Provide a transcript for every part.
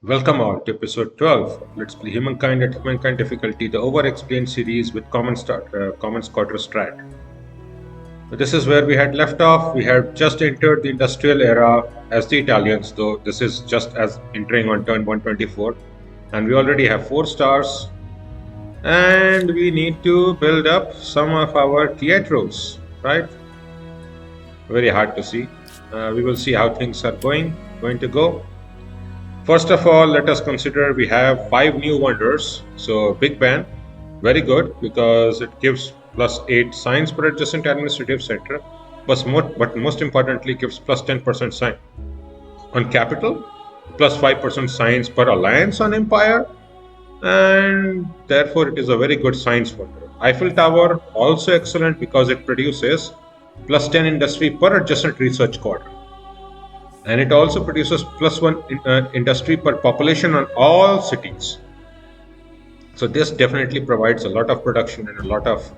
Welcome all to episode 12. Let's play Humankind at Humankind difficulty, the over-explained series with common squatter strat. So this is where we had left off. We had just entered the industrial era as the Italians, though this is just as entering on turn 124. And we already have 4 stars. And we need to build up some of our Pietros, right? Very hard to see. We will see how things are going to go. First of all, let us consider we have 5 new wonders. So Big Bang, very good because it gives +8 science per adjacent administrative center, but most importantly gives +10% science on capital, +5% science per alliance on empire, and therefore it is a very good science wonder. Eiffel Tower, also excellent because it produces +10 industry per adjacent research quarter. And it also produces +1 industry per population on all cities. So this definitely provides a lot of production and a lot of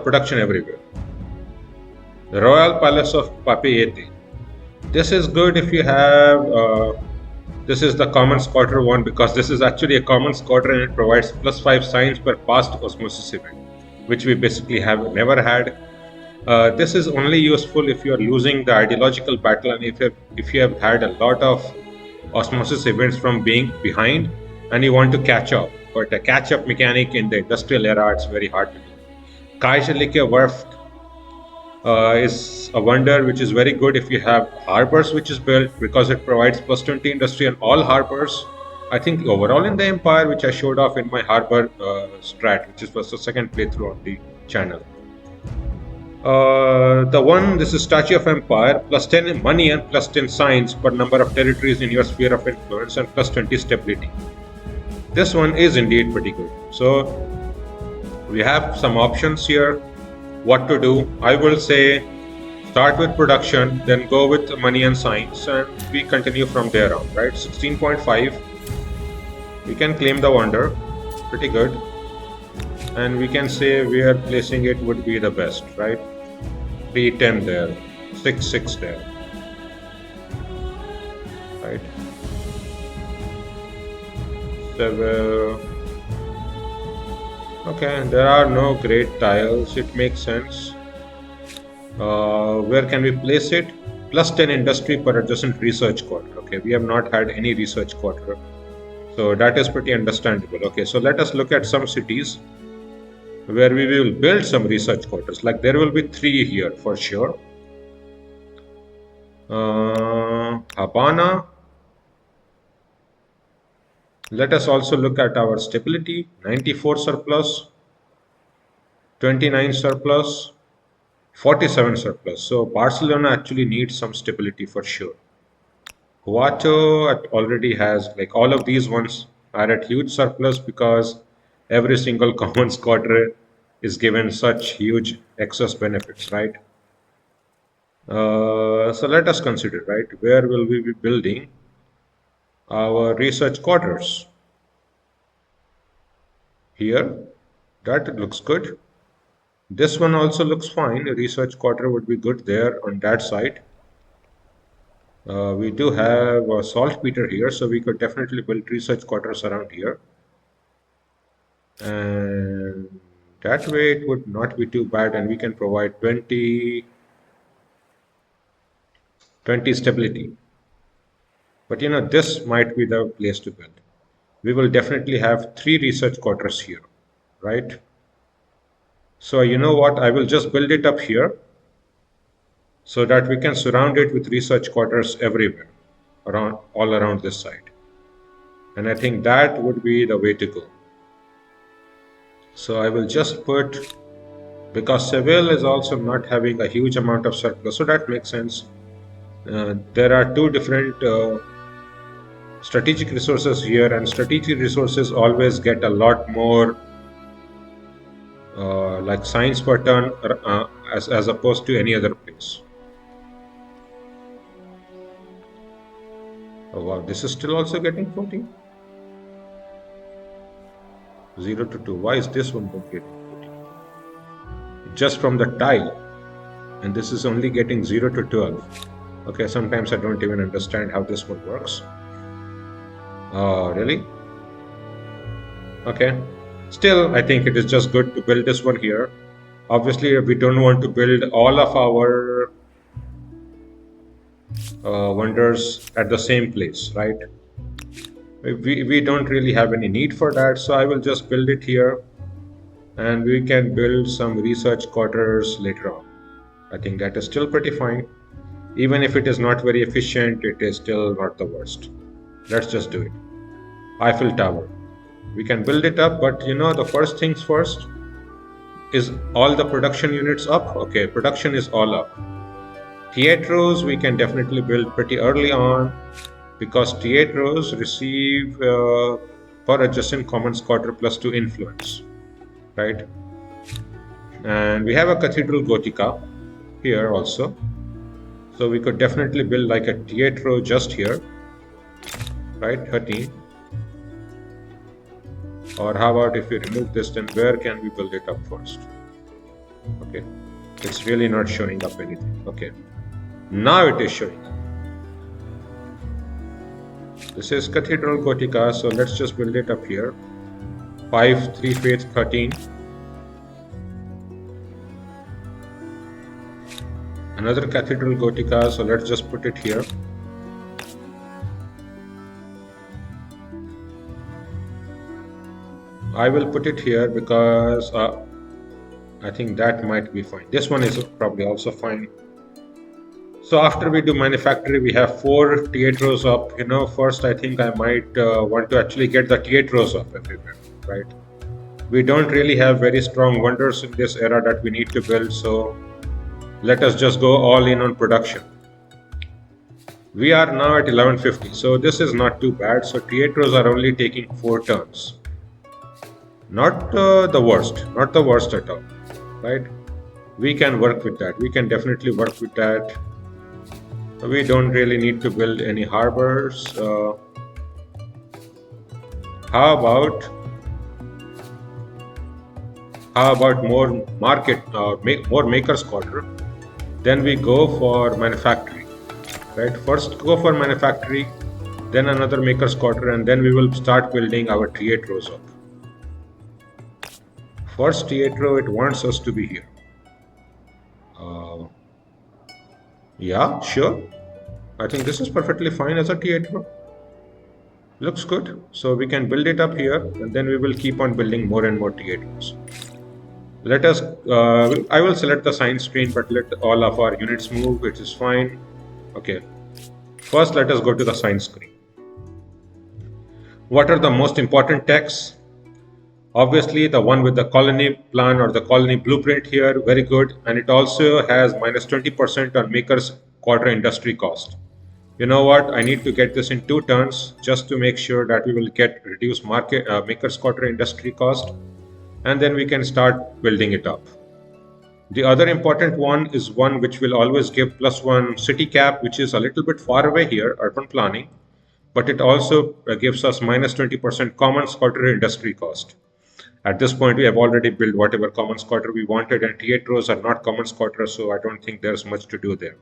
production everywhere. The Royal Palace of Papeete. This is good if you have. This is the common squatter one because this is actually a common squatter and it provides +5 science per past osmosis event, which we basically have never had. This is only useful if you are losing the ideological battle and if you have had a lot of osmosis events from being behind and you want to catch up. But a catch up mechanic in the industrial era, it's very hard to do. Kaiserliche Werft is a wonder which is very good if you have harbors which is built because it provides +20 industry on all harbors. I think overall in the empire, which I showed off in my harbor strat, which was the second playthrough on the channel. This is Statue of Empire, +10 money and +10 science per number of territories in your sphere of influence and +20 stability. This one is indeed pretty good. So we have some options here. What to do? I will say start with production, then go with money and science, and we continue from there on, right? 16.5. We can claim the wonder. Pretty good. And we can say where placing it would be the best, right? 310 there, 6 there, right? 7. Okay, there are no great tiles. It makes sense. Where can we place it? +10 industry per adjacent research quarter. Okay, we have not had any research quarter, so that is pretty understandable. Okay, so let us look at some cities where we will build some research quarters. Like there will be 3 here for sure. Habana. Let us also look at our stability. 94 surplus, 29 surplus, 47 surplus. So Barcelona actually needs some stability for sure. Huacho already has, like all of these ones are at huge surplus because every single common squatter is given such huge excess benefits, right? So let us consider, right? Where will we be building our research quarters? Here, that looks good. This one also looks fine. A research quarter would be good there on that side. We do have a saltpeter here, so we could definitely build research quarters around here. And that way it would not be too bad, and we can provide 20 stability. But this might be the place to build. We will definitely have 3 research quarters here, right? So you know what? I will just build it up here so that we can surround it with research quarters everywhere, all around this side. And I think that would be the way to go. So I will just put, because Seville is also not having a huge amount of surplus, so that makes sense. There are 2 different strategic resources here, and strategic resources always get a lot more like science per turn as opposed to any other place. Oh wow, this is still also getting 14. 0 to 2. Why is this one not getting 14? Just from the tile, and this is only getting 0 to 12. Okay, sometimes I don't even understand how this one works. Oh, really? Okay. Still, I think it is just good to build this one here. Obviously, we don't want to build all of our wonders at the same place, right? We don't really have any need for that, so I will just build it here, and we can build some research quarters later on. I think that is still pretty fine. Even if it is not very efficient, it is still not the worst. Let's just do it. Eiffel Tower. We can build it up, but the first things first, is all the production units up? Okay, production is all up. Theatros we can definitely build pretty early on, because theatros receive for adjacent commons quarter +2 influence, right? And we have a cathedral gotica here also, so we could definitely build like a theatro just here, right? 13. Or how about if we remove this, then where can we build it up first? Okay, it's really not showing up anything. Okay, now it is showing up. This is Cathedral Gotica, so let's just build it up here. 5, 3 faith, 13. Another Cathedral Gotica, so let's just put it here. I will put it here because I think that might be fine. This one is probably also fine. So after we do manufacturing, we have 4 theatros up. First I think I might want to actually get the theatros up everywhere, right? We don't really have very strong wonders in this era that we need to build, so let us just go all in on production. We are now at 1150, so this is not too bad. So theatros are only taking 4 turns. Not the worst at all, right? We can work with that. We can definitely work with that. We don't really need to build any harbors. How about more market, more makers quarter? Then we go for manufacturing, right? First go for manufacturing, then another makers quarter, and then we will start building our theatros up. First theatro, it wants us to be here. Yeah, sure. I think this is perfectly fine as a theatro. Looks good. So we can build it up here, and then we will keep on building more and more theatros. Let us, I will select the sign screen, but let all of our units move, which is fine. Okay. First, let us go to the sign screen. What are the most important texts? Obviously, the one with the colony plan or the colony blueprint here, very good. And it also has -20% on makers quarter industry cost. You know what? I need to get this in 2 turns just to make sure that we will get reduced market makers quarter industry cost. And then we can start building it up. The other important one is one which will always give +1 city cap, which is a little bit far away here, urban planning. But it also gives us -20% commons quarter industry cost. At this point, we have already built whatever commons quarter we wanted, and theatros are not commons quarter, so I don't think there's much to do there.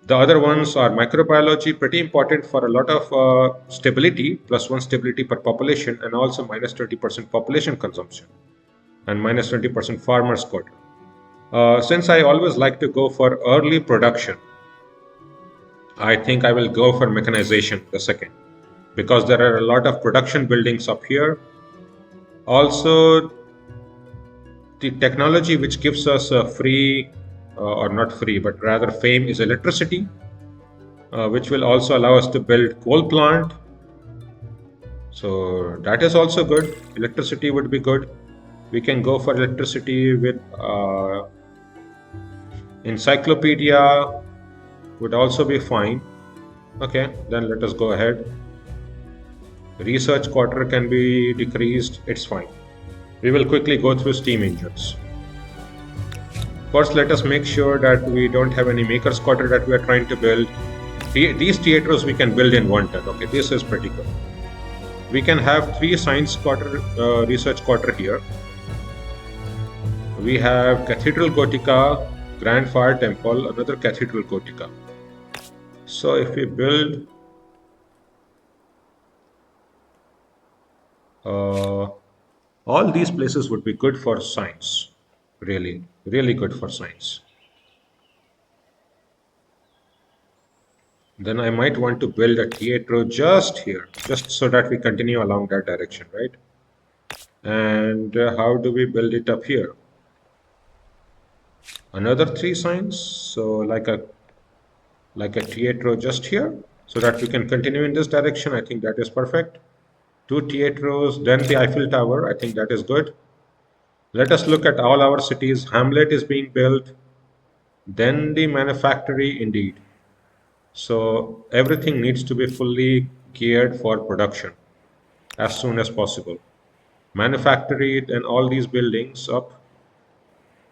The other ones are microbiology, pretty important for a lot of stability, +1 stability per population, and also -20% population consumption, and -20% farmers quarter. Since I always like to go for early production, I think I will go for mechanization the second, because there are a lot of production buildings up here. Also, the technology which gives us a free, or not free, but rather fame, is electricity, which will also allow us to build coal plant. So that is also good. Electricity would be good. We can go for electricity with encyclopedia would also be fine. Okay, then let us go ahead. Research quarter can be decreased, it's fine. We will quickly go through steam engines. First, let us make sure that we don't have any makers quarter that we are trying to build. These theaters we can build in 1 turn. Okay, this is pretty good. We can have 3 science quarter, research quarter here. We have Cathedral Gotica, Grand Fire Temple, another Cathedral Gotica. So if we build uh, all these places would be good for science. Really, really good for science. Then I might want to build a theatre just here, just so that we continue along that direction, right? And how do we build it up here? Another three signs, so like a theatre just here, so that we can continue in this direction. I think that is perfect. Two theatres, then the Eiffel Tower. I think that is good. Let us look at all our cities. Hamlet is being built, then the manufactory indeed. So everything needs to be fully geared for production as soon as possible. Manufactory and all these buildings up.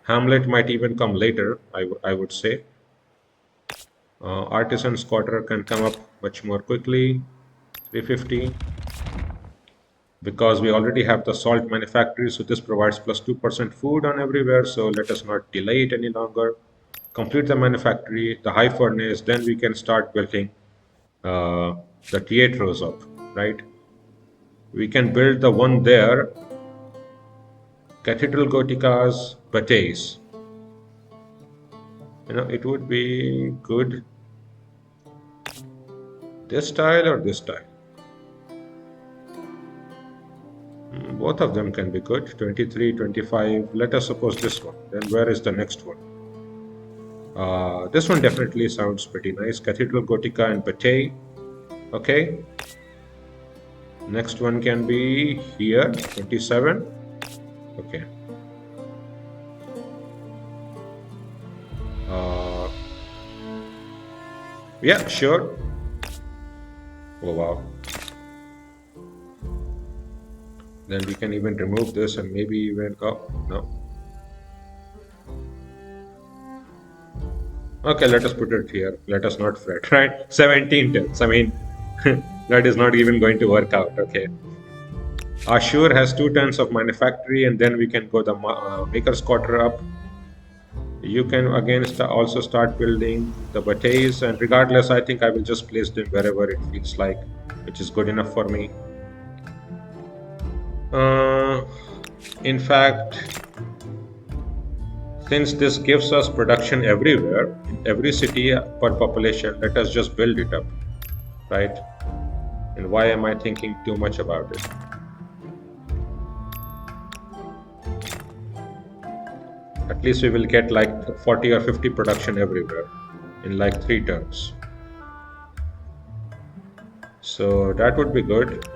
Hamlet might even come later, I would say. Artisan's quarter can come up much more quickly, 350, because we already have the salt manufactory, so this provides plus 2% food on everywhere, so let us not delay it any longer. Complete the manufactory, the high furnace, then we can start building uh, the theaters up, right? We can build the one there, Cathedral Gotica's Batays. It would be good. This style or this style? Both of them can be good. 23, 25. Let us suppose this one. Then where is the next one? This one definitely sounds pretty nice. Cathedral Gotica and Batay. Okay. Next one can be here, 27. Okay. Yeah, sure. Oh, wow. Then we can even remove this and maybe even, oh, no. Okay, let us put it here. Let us not fret, right? 17 tons. I mean, that is not even going to work out, okay. Ashur has 2 tons of manufactory, and then we can go the maker's quarter up. You can again also start building the batays, and regardless, I think I will just place them wherever it feels like, which is good enough for me. In fact, since this gives us production everywhere, in every city per population, let us just build it up, right? And why am I thinking too much about it? At least we will get like 40 or 50 production everywhere in like 3 turns. So that would be good.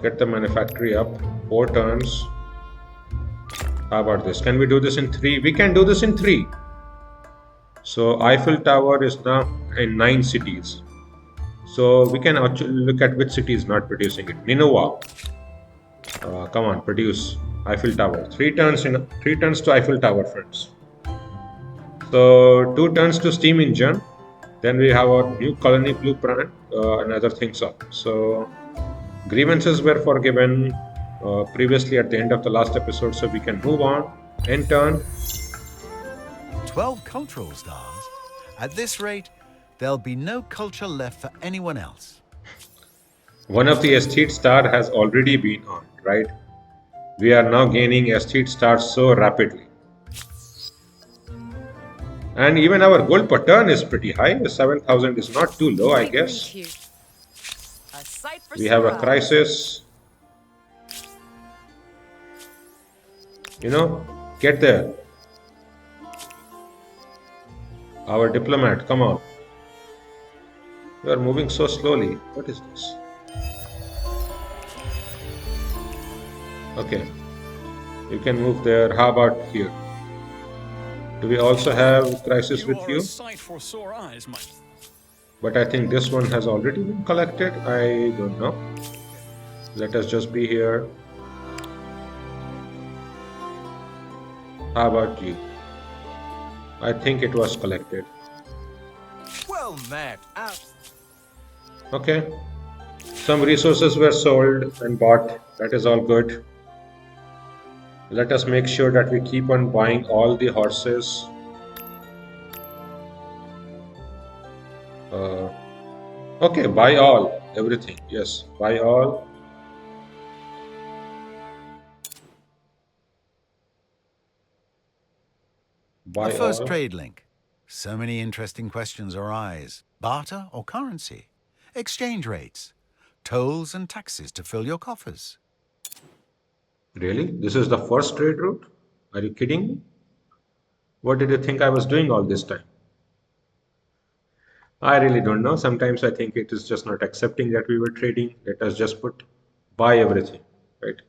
Get the manufactory up, 4 turns. How about this? Can we do this in 3? We can do this in 3. So Eiffel Tower is now in 9 cities. So we can actually look at which city is not producing it. Nineveh. Come on, produce Eiffel Tower. 3 turns to Eiffel Tower, friends. So 2 turns to steam engine. Then we have our new colony blueprint and other things up. So grievances were forgiven previously at the end of the last episode, so we can move on. End turn. 12 cultural stars. At this rate, there'll be no culture left for anyone else. One of the estate star has already been on, right? We are now gaining estate stars so rapidly. And even our gold per turn is pretty high. 7,000 is not too low, I guess. We have a crisis. Get there. Our diplomat, come on. We are moving so slowly. What is this? Okay. You can move there. How about here? Do we also have crisis with you? But I think this one has already been collected. I don't know. Let us just be here. How about you? I think it was collected. Well met. Okay. Some resources were sold and bought. That is all good. Let us make sure that we keep on buying all the horses. Uh, okay, buy all, everything. Yes, buy all, A buy first all. trade link. So many interesting questions arise. Barter or currency? Exchange rates? Tolls and taxes to fill your coffers? Really? This is the first trade route? Are you kidding me? What did you think I was doing all this time? I really don't know. Sometimes I think it is just not accepting that we were trading. Let us just put buy everything, right?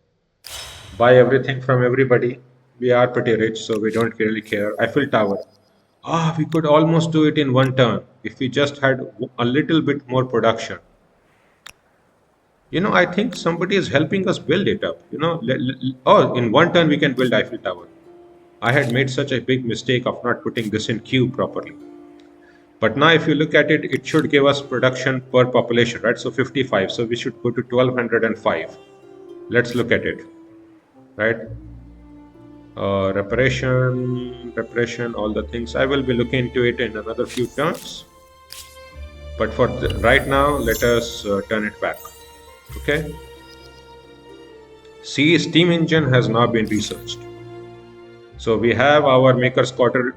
Buy everything from everybody. We are pretty rich, so we don't really care. Eiffel Tower. Ah, we could almost do it in one turn if we just had a little bit more production. I think somebody is helping us build it up. Oh, in one turn we can build Eiffel Tower. I had made such a big mistake of not putting this in queue properly. But now, if you look at it, it should give us production per population, right? So 55. So we should go to 1205. Let's look at it, right? Reparation, all the things. I will be looking into it in another few turns. But for right now, let us turn it back. Okay. See, steam engine has now been researched. So we have our Maker's Quarter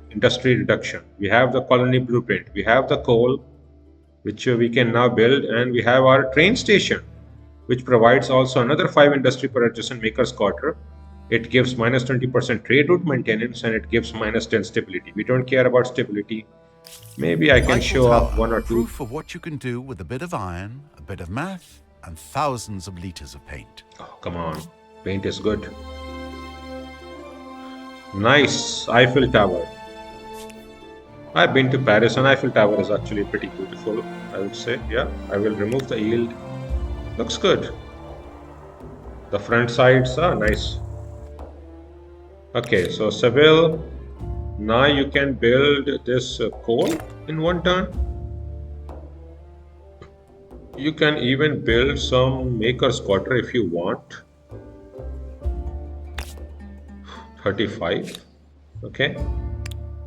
industry reduction. We have the colony blueprint. We have the coal, which we can now build, and we have our train station, which provides also another 5 industry per adjacent Maker's Quarter. It gives minus 20% trade route maintenance, and it gives minus 10 stability. We don't care about stability. Maybe I The can Eiffel show off Tower. one or two. Proof of what you can do with a bit of iron, a bit of math, and thousands of litres of paint. Oh, come on. Paint is good. Nice. Eiffel Tower. I've been to Paris, and Eiffel Tower is actually pretty beautiful, I would say. Yeah, I will remove the yield. Looks good. The front sides are nice. Okay, so Seville, now you can build this coal in one turn. You can even build some Maker's Quarter if you want. 35. Okay,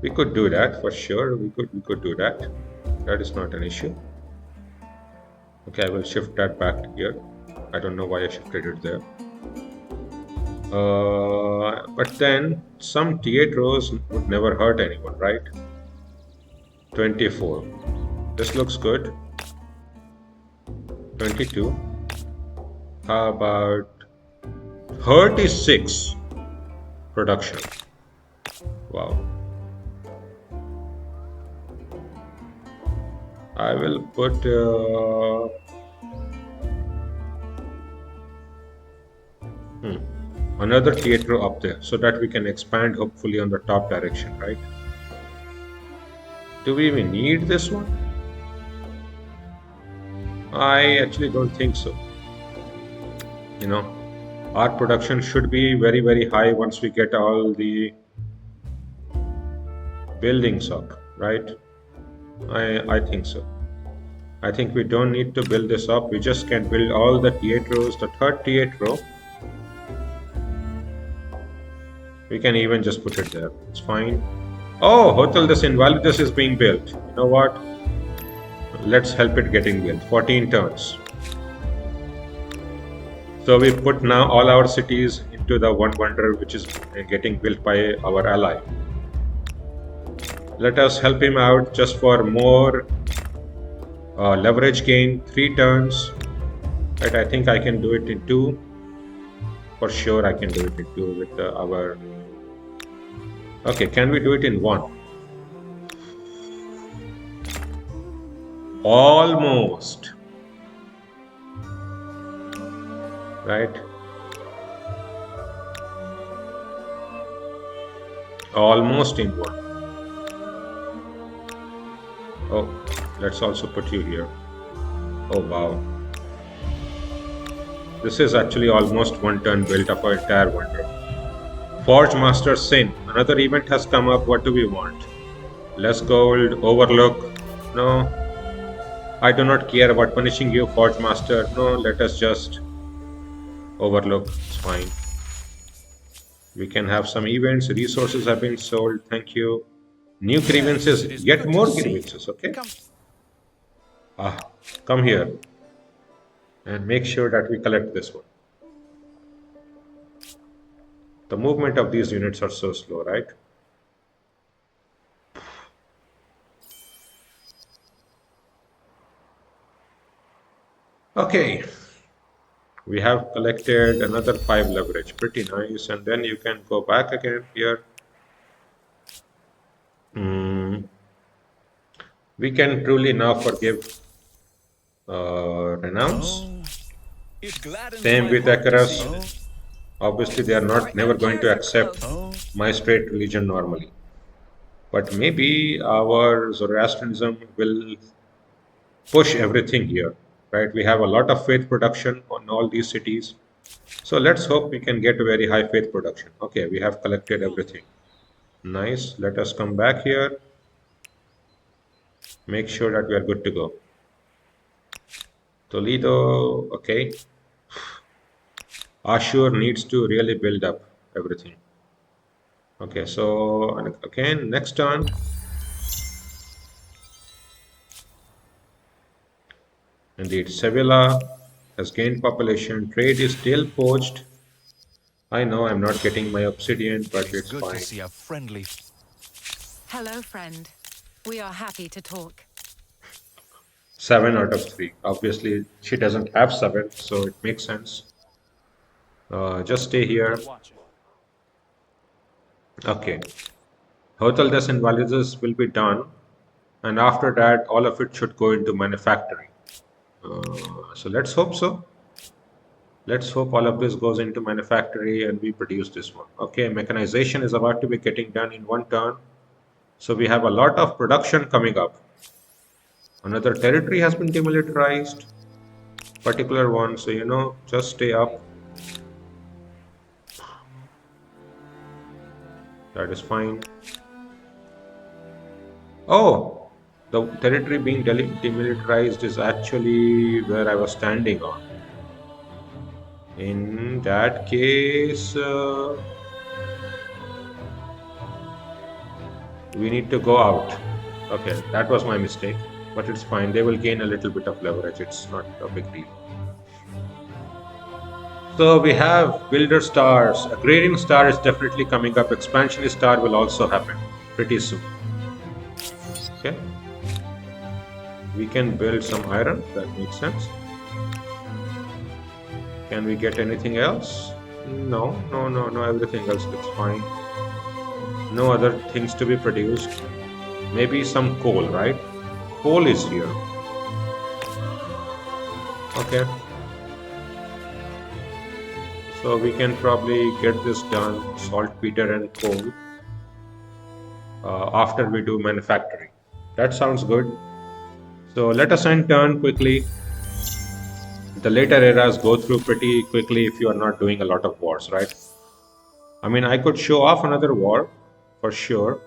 we could do that for sure. We could do that. That is not an issue. Okay, I will shift that back here. I don't know why I shifted it there. But then some theaters would never hurt anyone, right? 24. This looks good. 22. How about 36 production? Wow. I will put another theater up there so that we can expand hopefully on the top direction, right? Do we even need this one? I actually don't think so. Our production should be very, very high once we get all the buildings up, right? I think so. I think we don't need to build this up. We just can build all the theaters. The third theater, we can even just put it there. It's fine. Oh, Hotel des Invalides is being built. You know what? Let's help it getting built. 14 turns. So we put now all our cities into the one wonder which is getting built by our ally. Let us help him out just for more leverage gain. 3 turns. Right, I think I can do it in 2. For sure I can do it in 2 with our... Okay, can we do it in 1? Almost. Right? Almost in 1. Oh, let's also put you here. Oh, wow. This is actually almost 1 turn built up our entire wonder. Forge Master Sin. Another event has come up. What do we want? Less gold, overlook. No. I do not care about punishing you, Forge Master. No, let us just overlook. It's fine. We can have some events. Resources have been sold. Thank you. New Yes, grievances, it is yet good to more see you. grievances. Okay. Come. Ah, come here and make sure that we collect this one. The movement of these units are so slow, right? Okay, we have collected another 5 leverage. Pretty nice. And then you can go back again here. Hmm, we can truly now forgive renounce. Oh, it gladdens Same my with heart to Akaras. see this. Obviously, they are not never going to Empires are accept close. Oh, my straight religion normally. But maybe our Zoroastrianism will push everything here, right? We have a lot of faith production on all these cities. So let's hope we can get a very high faith production. Okay, we have collected everything. Nice. Let us come back here. Make sure that we are good to go. Toledo, okay. Ashur needs to really build up everything. Okay, so again, next turn. Indeed, Sevilla has gained population. Trade is still poached. I know I'm not getting my obsidian, it but is it's good to fine. see a friendly. Hello, friend. We are happy to talk. 7 out of 3. Obviously, she doesn't have 7, so it makes sense. Just stay here. Okay. Hotel des Invalides will be done, and after that, all of it should go into manufacturing. So let's hope so. Let's hope all of this goes into manufacturing and we produce this one. Okay, mechanization is about to be getting done in one turn. So we have a lot of production coming up. Another territory has been demilitarized, particular one. So, just stay up. That is fine. Oh, the territory being demilitarized is actually where I was standing on. In that case, we need to go out. Okay, that was my mistake, but it's fine. They will gain a little bit of leverage. It's not a big deal. So we have builder stars. Agrarian star is definitely coming up. Expansionist star will also happen pretty soon. Okay, we can build some iron. That makes sense. Can we get anything else? No, no, no, no. Everything else looks fine. No other things to be produced. Maybe some coal, right? Coal is here. Okay. So we can probably get this done, saltpeter and coal, after we do manufacturing. That sounds good. So let us end turn quickly. The later eras go through pretty quickly if you are not doing a lot of wars, right? I mean, I could show off another war for sure.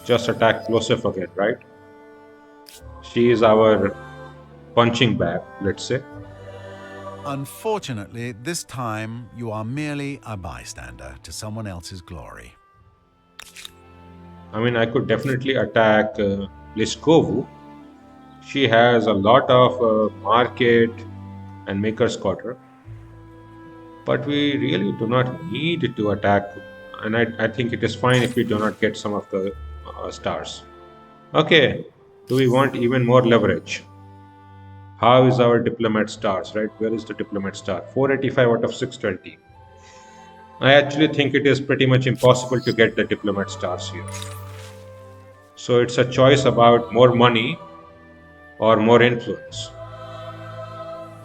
Just attack Plosef again, right? She is our punching bag, let's say. Unfortunately, this time you are merely a bystander to someone else's glory. I mean, I could definitely attack Liskovu. She has a lot of market and maker's quarter, but we really do not need to attack. And I think it is fine if we do not get some of the stars. Okay, do we want even more leverage? How is our diplomat stars, right? Where is the diplomat star? 485 out of 620. I actually think it is pretty much impossible to get the diplomat stars here. So it's a choice about more money or more influence.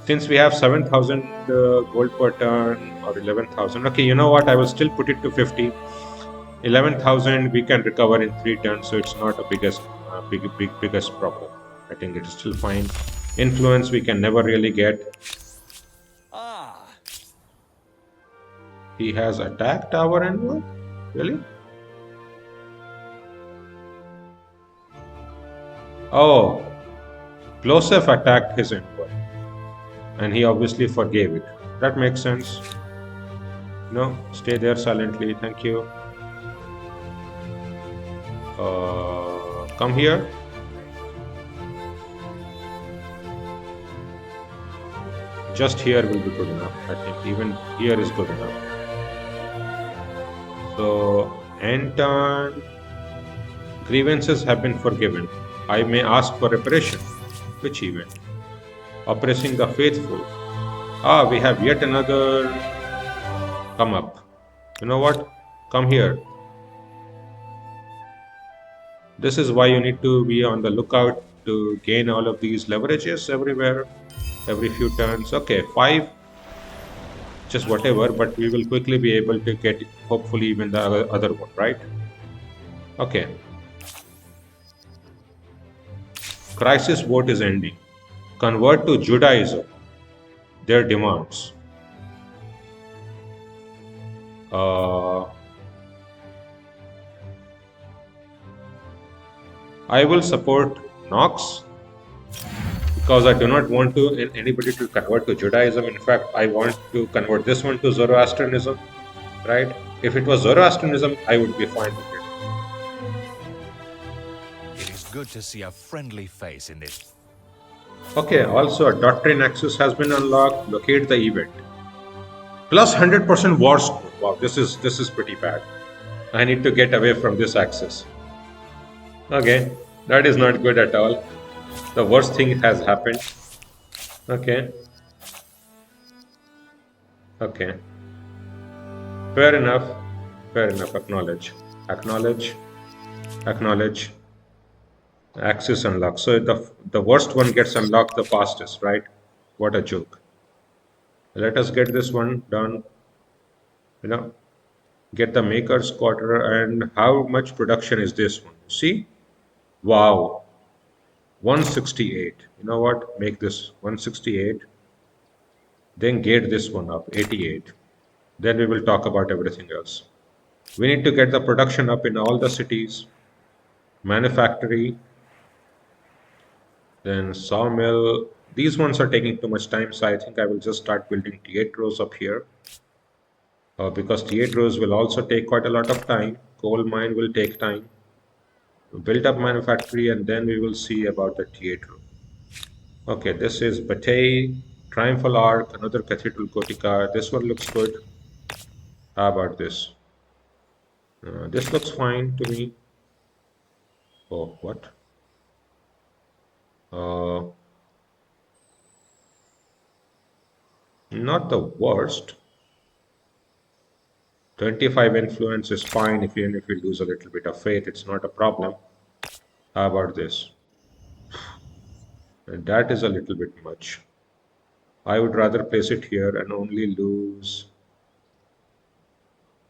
Since we have 7,000 gold per turn or 11,000, okay, you know what? I will still put it to 50. 11,000 we can recover in 3 turns, so it's not a biggest problem. I think it is still fine. Influence we can never really get. Ah, He has attacked our envoy? Really? Oh, Plosef attacked his envoy, and he obviously forgave it. That makes sense. No, stay there silently. Thank you. Come here. Just here will be good enough. I think even here is good enough. So, Anton, grievances have been forgiven. I may ask for reparation. Which event? Oppressing the faithful. Ah, we have yet another come up. You know what? Come here. This is why you need to be on the lookout to gain all of these leverages everywhere, every few turns. Okay, 5, just whatever, but we will quickly be able to get hopefully even the other one, right? Okay. Crisis vote is ending. Convert to Judaism. Their demands. I will support Knox because I do not want anybody to convert to Judaism. In fact, I want to convert this one to Zoroastrianism, right? If it was Zoroastrianism, I would be fine with it. It is good to see a friendly face in this. Okay, also a doctrine axis has been unlocked. Locate the event. Plus 100% war score. Wow, this is pretty bad. I need to get away from this axis. Okay, that is not good at all. The worst thing has happened. Okay. Okay. Fair enough. Fair enough. Acknowledge. Acknowledge. Acknowledge. Axis unlocked. So the worst one gets unlocked the fastest, right? What a joke. Let us get this one done. You know, get the maker's quarter. And how much production is this one? See? Wow. 168. You know what? Make this 168. Then get this one up, 88. Then we will talk about everything else. We need to get the production up in all the cities. Manufactory. Then sawmill. These ones are taking too much time, so I think I will just start building T8 rows up here. Because T8 rows will also take quite a lot of time. Coal mine will take time. Build up manufactory and then we will see about the T8 row. Okay, this is Bataille, Triumphal Arch, another Cathedral Gotica. This one looks good. How about this? This looks fine to me. Oh, what? Not the worst. 25 influence is fine even if we lose a little bit of faith. It's not a problem. How about this? And that is a little bit much. I would rather place it here and only lose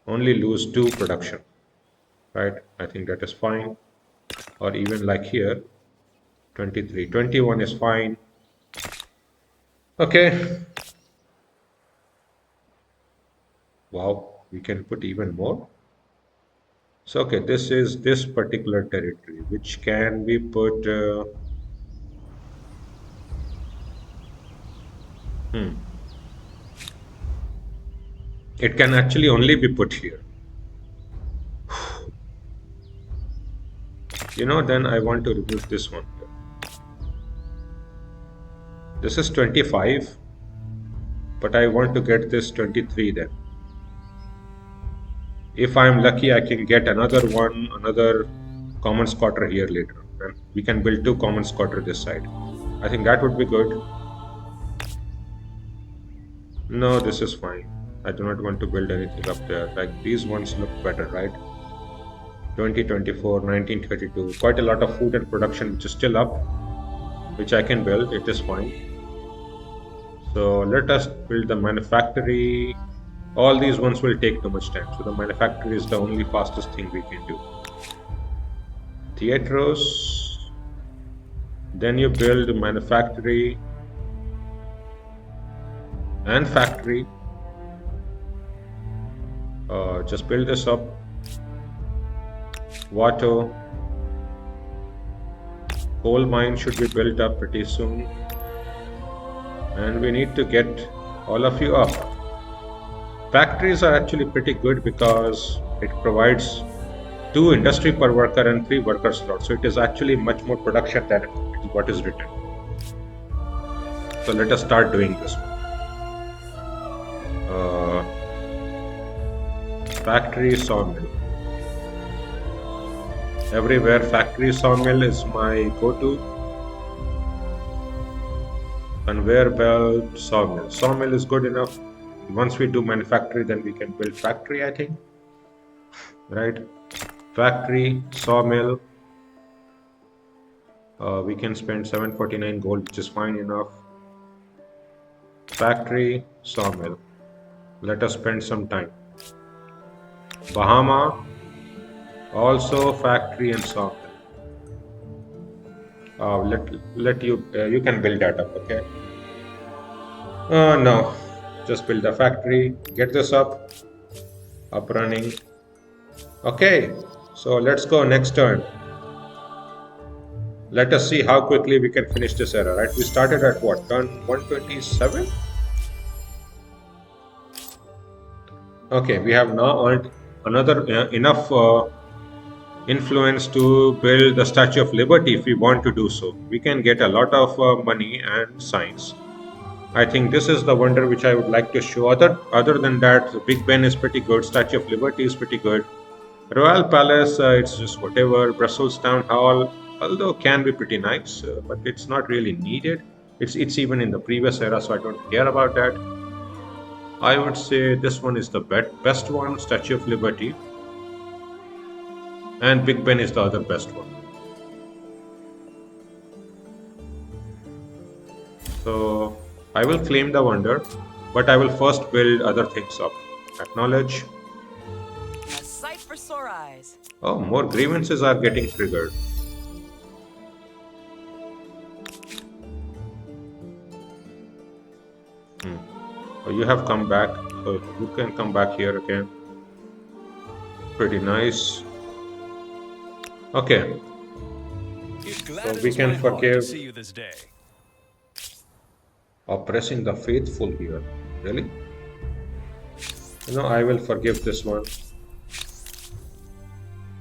2 production, right? I think that is fine. Or even like here, 23, 21 is fine. Okay. Wow, we can put even more. So, okay, this is this particular territory, which can we put, it can actually only be put here. You know, then I want to remove this one here. This is 25, but I want to get this 23 then. If I'm lucky, I can get another common squatter here later. And we can build 2 common squatter this side. I think that would be good. No, this is fine. I do not want to build anything up there. Like these ones look better, right? 2024, 1932. Quite a lot of food and production which is still up, which I can build. It is fine. So let us build the manufactory. All these ones will take too much time. So the manufactory is the only fastest thing we can do. Theatros. Then you build manufactory and factory. Just build this up. Water. Coal mine should be built up pretty soon. And we need to get all of you up. Factories are actually pretty good because it provides 2 industry per worker and 3 worker slots. So it is actually much more production than what is written. So let us start doing this one. Factory sawmill. Everywhere factory sawmill is my go-to. Conveyor belt sawmill. Sawmill is good enough. Once we do manufactory, then we can build factory, I think. Right? Factory, sawmill. We can spend 749 gold, which is fine enough. Factory, sawmill. Let us spend some time. Bahama, also factory and sawmill. Let you you can build that up, okay? No, just build the factory. Get this up running. Okay, so let's go next turn. Let us see how quickly we can finish this era, right? We started at what, turn 127? Okay, we have now earned another enough influence to build the Statue of Liberty if we want to do so. We can get a lot of money and science. I think this is the wonder which I would like to show. Other than that, the Big Ben is pretty good. Statue of Liberty is pretty good. Royal Palace, it's just whatever. Brussels Town Hall, although can be pretty nice, but it's not really needed. It's even in the previous era, so I don't care about that. I would say this one is the best one, Statue of Liberty, and Big Ben is the other best one. So I will claim the wonder, but I will first build other things up. Acknowledge. A sight for sore eyes. Oh, more grievances are getting triggered. Oh, you have come back, so you can come back here again. Pretty nice. Okay, so we can forgive see you this day. oppressing the faithful here. Really? I will forgive this one.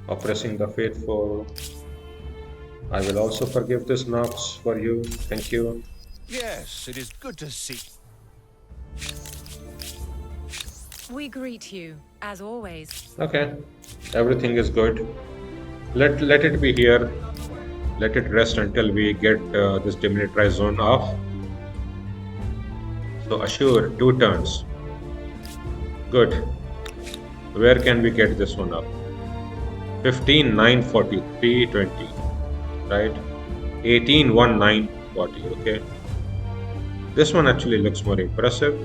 Oppressing the faithful. I will also forgive this Nox for you. Thank you. Yes, it is good to see. We greet you, as always. Okay, everything is good. Let it be here. Let it rest until we get this demilitarized zone off. So assure 2 turns. Good. Where can we get this one up? 15, 9, 43, 20. Right? 18, 1, 9, 40. Okay. This one actually looks more impressive.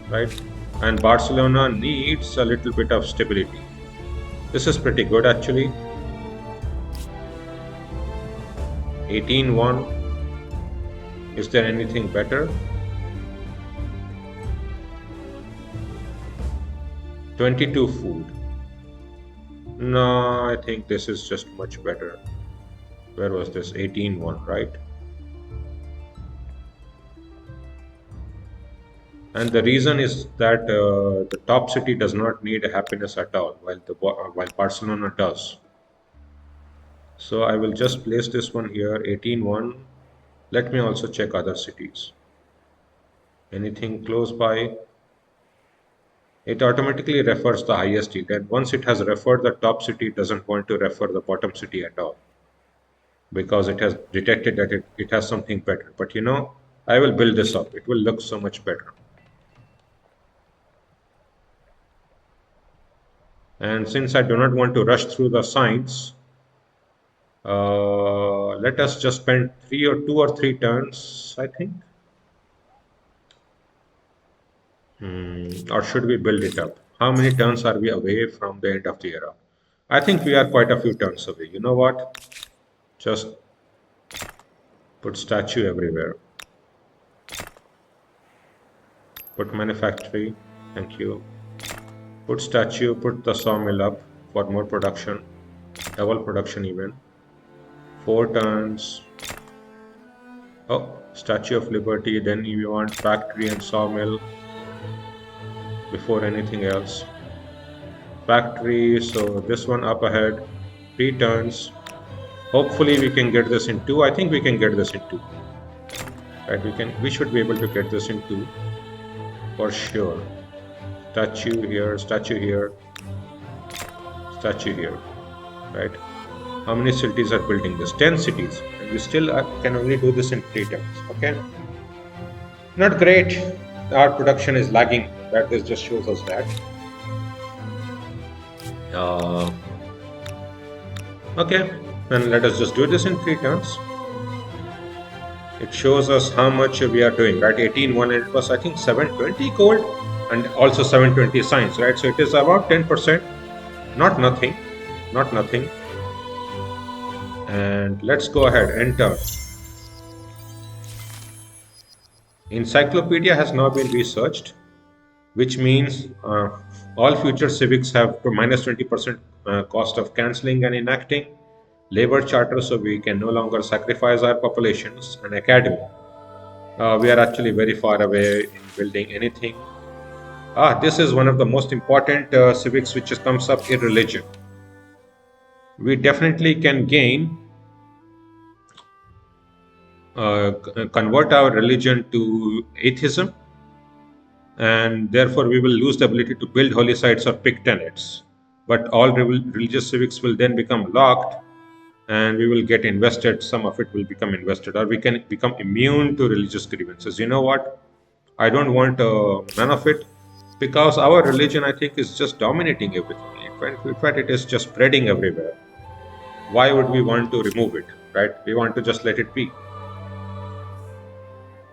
Right? And Barcelona needs a little bit of stability. This is pretty good actually. 18, 1. Is there anything better? 22 food. No, I think this is just much better. Where was this? 18-1, right? And the reason is that the top city does not need happiness at all, while Barcelona does. So I will just place this one here, 18-1. Let me also check other cities. Anything close by? It automatically refers the highest yield, and once it has referred the top city, it doesn't want to refer the bottom city at all, because it has detected that it has something better. But I will build this up. It will look so much better. And since I do not want to rush through the signs, let us just spend 2 or 3 turns, I think. Or should we build it up? How many turns are we away from the end of the era? I think we are quite a few turns away. You know what? Just put statue everywhere. Put manufactory. Thank you. Put statue, put the sawmill up for more production. Double production even. 4 turns. Oh, Statue of Liberty. Then you want factory and sawmill before anything else. Factory, so this one up ahead. 3 turns. Hopefully we can get this in 2. I think we can get this in 2. Right, we should be able to get this in 2 for sure. Statue here, statue here, statue here. Right? How many cities are building this? 10 cities. And we still can only do this in 3 turns. Okay? Not great. Our production is lagging. That this just shows us that. Okay, then let us just do this in 3 turns. It shows us how much we are doing, right? 18, 1, and it was, I think, 720 gold and also 720 science, right? So it is about 10%. Not nothing. Not nothing. And let's go ahead, enter. Encyclopedia has now been researched, which means all future civics have minus 20% cost of cancelling and enacting. Labor charter, so we can no longer sacrifice our populations. And academy. We are actually very far away in building anything. This is one of the most important civics which just comes up in religion. We definitely can gain, convert our religion to atheism, and therefore we will lose the ability to build holy sites or pick tenets. But all religious civics will then become locked, and we will get invested. Some of it will become invested, or we can become immune to religious grievances. You know what? I don't want none of it, because our religion, I think, is just dominating everything. In fact, it is just spreading everywhere. Why would we want to remove it, right? We want to just let it be.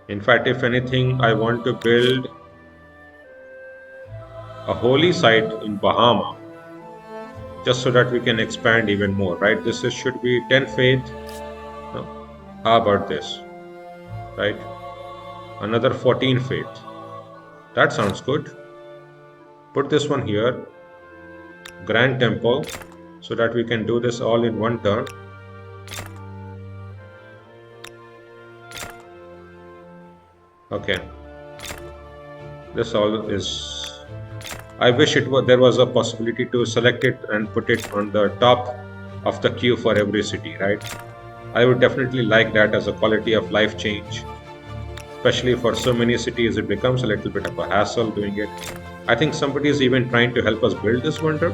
In fact, if anything, I want to build a holy site in Bahama, just so that we can expand even more, right? This should be 10 faith. No. How about this, right? Another 14 faith. That sounds good. Put this one here, Grand Temple, so that we can do this all in one turn. Okay. This all is... I wish there was a possibility to select it and put it on the top of the queue for every city, right? I would definitely like that as a quality of life change. Especially for so many cities, it becomes a little bit of a hassle doing it. I think somebody is even trying to help us build this wonder.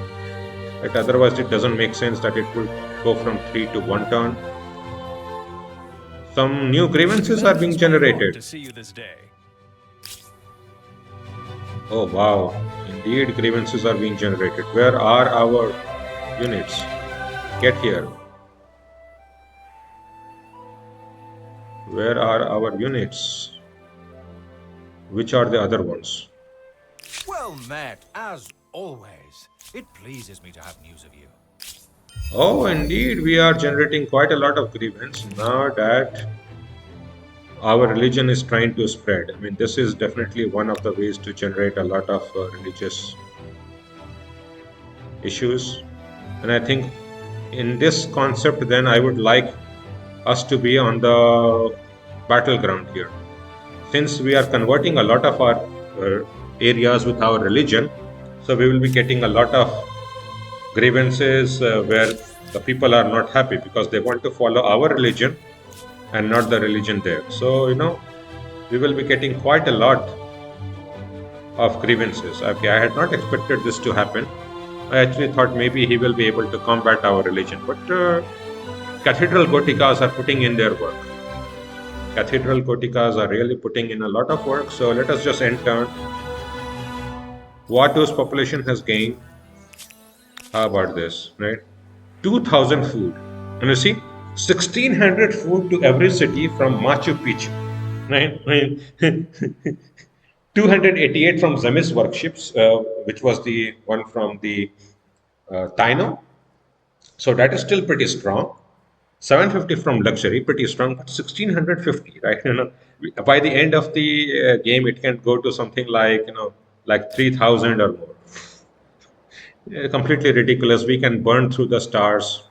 Right? Otherwise, it doesn't make sense that it will go from 3 to 1 turn. Some new grievances are being generated. To see you this day. Oh wow, indeed grievances are being generated. Where are our units? Get here. Where are our units? Which are the other ones? Well met, as always. It pleases me to have news of you. Oh, indeed, we are generating quite a lot of grievance now that our religion is trying to spread. I mean, this is definitely one of the ways to generate a lot of religious issues. And I think in this concept, then I would like us to be on the battleground here. Since we are converting a lot of our areas with our religion, so we will be getting a lot of grievances where the people are not happy because they want to follow our religion and not the religion there. So, we will be getting quite a lot of grievances. Okay, I had not expected this to happen. I actually thought maybe he will be able to combat our religion. But cathedral Gotikas are putting in their work. Cathedral Gotikas are really putting in a lot of work. So let us just enter. Watu's population has gained. How about this, right? 2,000 food. And you see, 1,600 food to every city from Machu Picchu, right? 288 from Zemis workshops, which was the one from the Taino. So that is still pretty strong. 750 from luxury, pretty strong, but 1,650, right? By the end of the game, it can go to something like, like 3,000 or more. Completely ridiculous. We can burn through the stars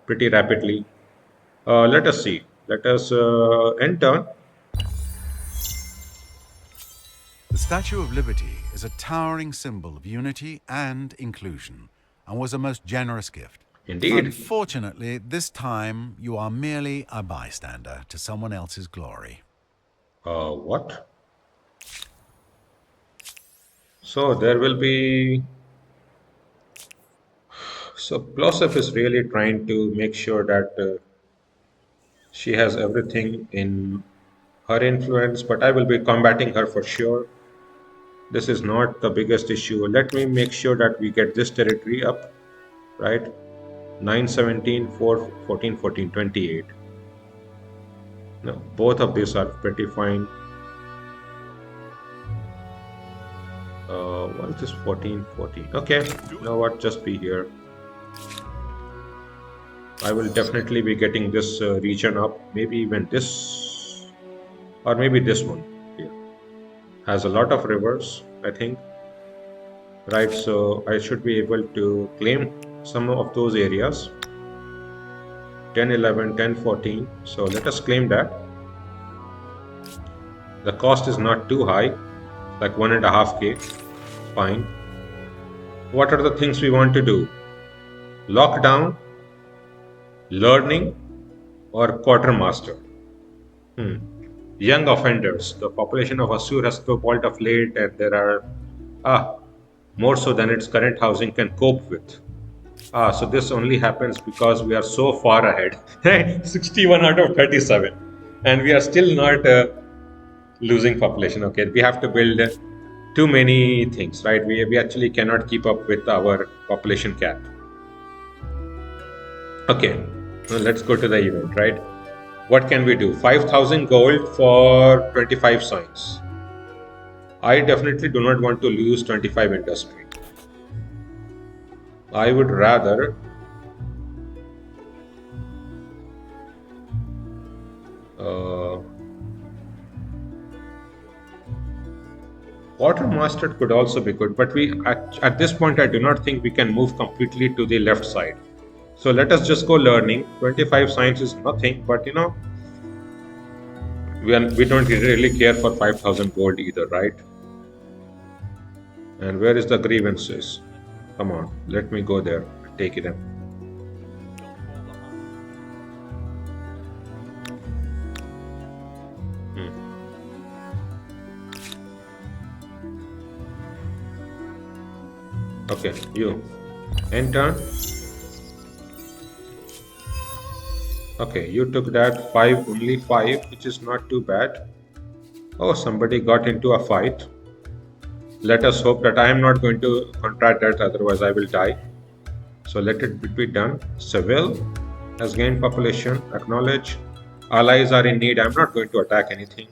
pretty rapidly. Let us see. Let us enter. The Statue of Liberty is a towering symbol of unity and inclusion, and was a most generous gift. Indeed. Unfortunately, this time you are merely a bystander to someone else's glory. What? So there will be. So Plosef is really trying to make sure that she has everything in her influence, but I will be combating her for sure. This is not the biggest issue. Let me make sure that we get this territory up, right? 9, 17, 4, 14, 14, 28. No, both of these are pretty fine. What is 14, 14? Okay, you know what? Just be here. I will definitely be getting this region up. Maybe even this, or maybe this one here. Has a lot of rivers, I think. Right, so I should be able to claim some of those areas. 10, 11, 10, 14. So let us claim that. The cost is not too high, like 1.5K. Fine. What are the things we want to do? Lockdown, learning, or quartermaster? Young offenders. The population of Assur has snowballed of late, and there are more so than its current housing can cope with. So this only happens because we are so far ahead. 61 out of 37, and we are still not losing population. Okay, we have to build too many things, right? We actually cannot keep up with our population cap. Okay, now let's go to the event, right? What can we do? 5,000 gold for 25 signs. I definitely do not want to lose 25 industry. I would rather Quartermaster could also be good, but at this point I do not think we can move completely to the left side. So let us just go learning. 25 science is nothing, but we don't really care for 5,000 gold either, right? And where is the grievances? Come on, let me go there and take it in. Okay, you enter. Okay, you took that 5, only 5, which is not too bad. Oh, somebody got into a fight. Let us hope that I am not going to contract that, otherwise I will die. So let it be done. Seville has gained population. Acknowledge. Allies are in need. I'm not going to attack anything.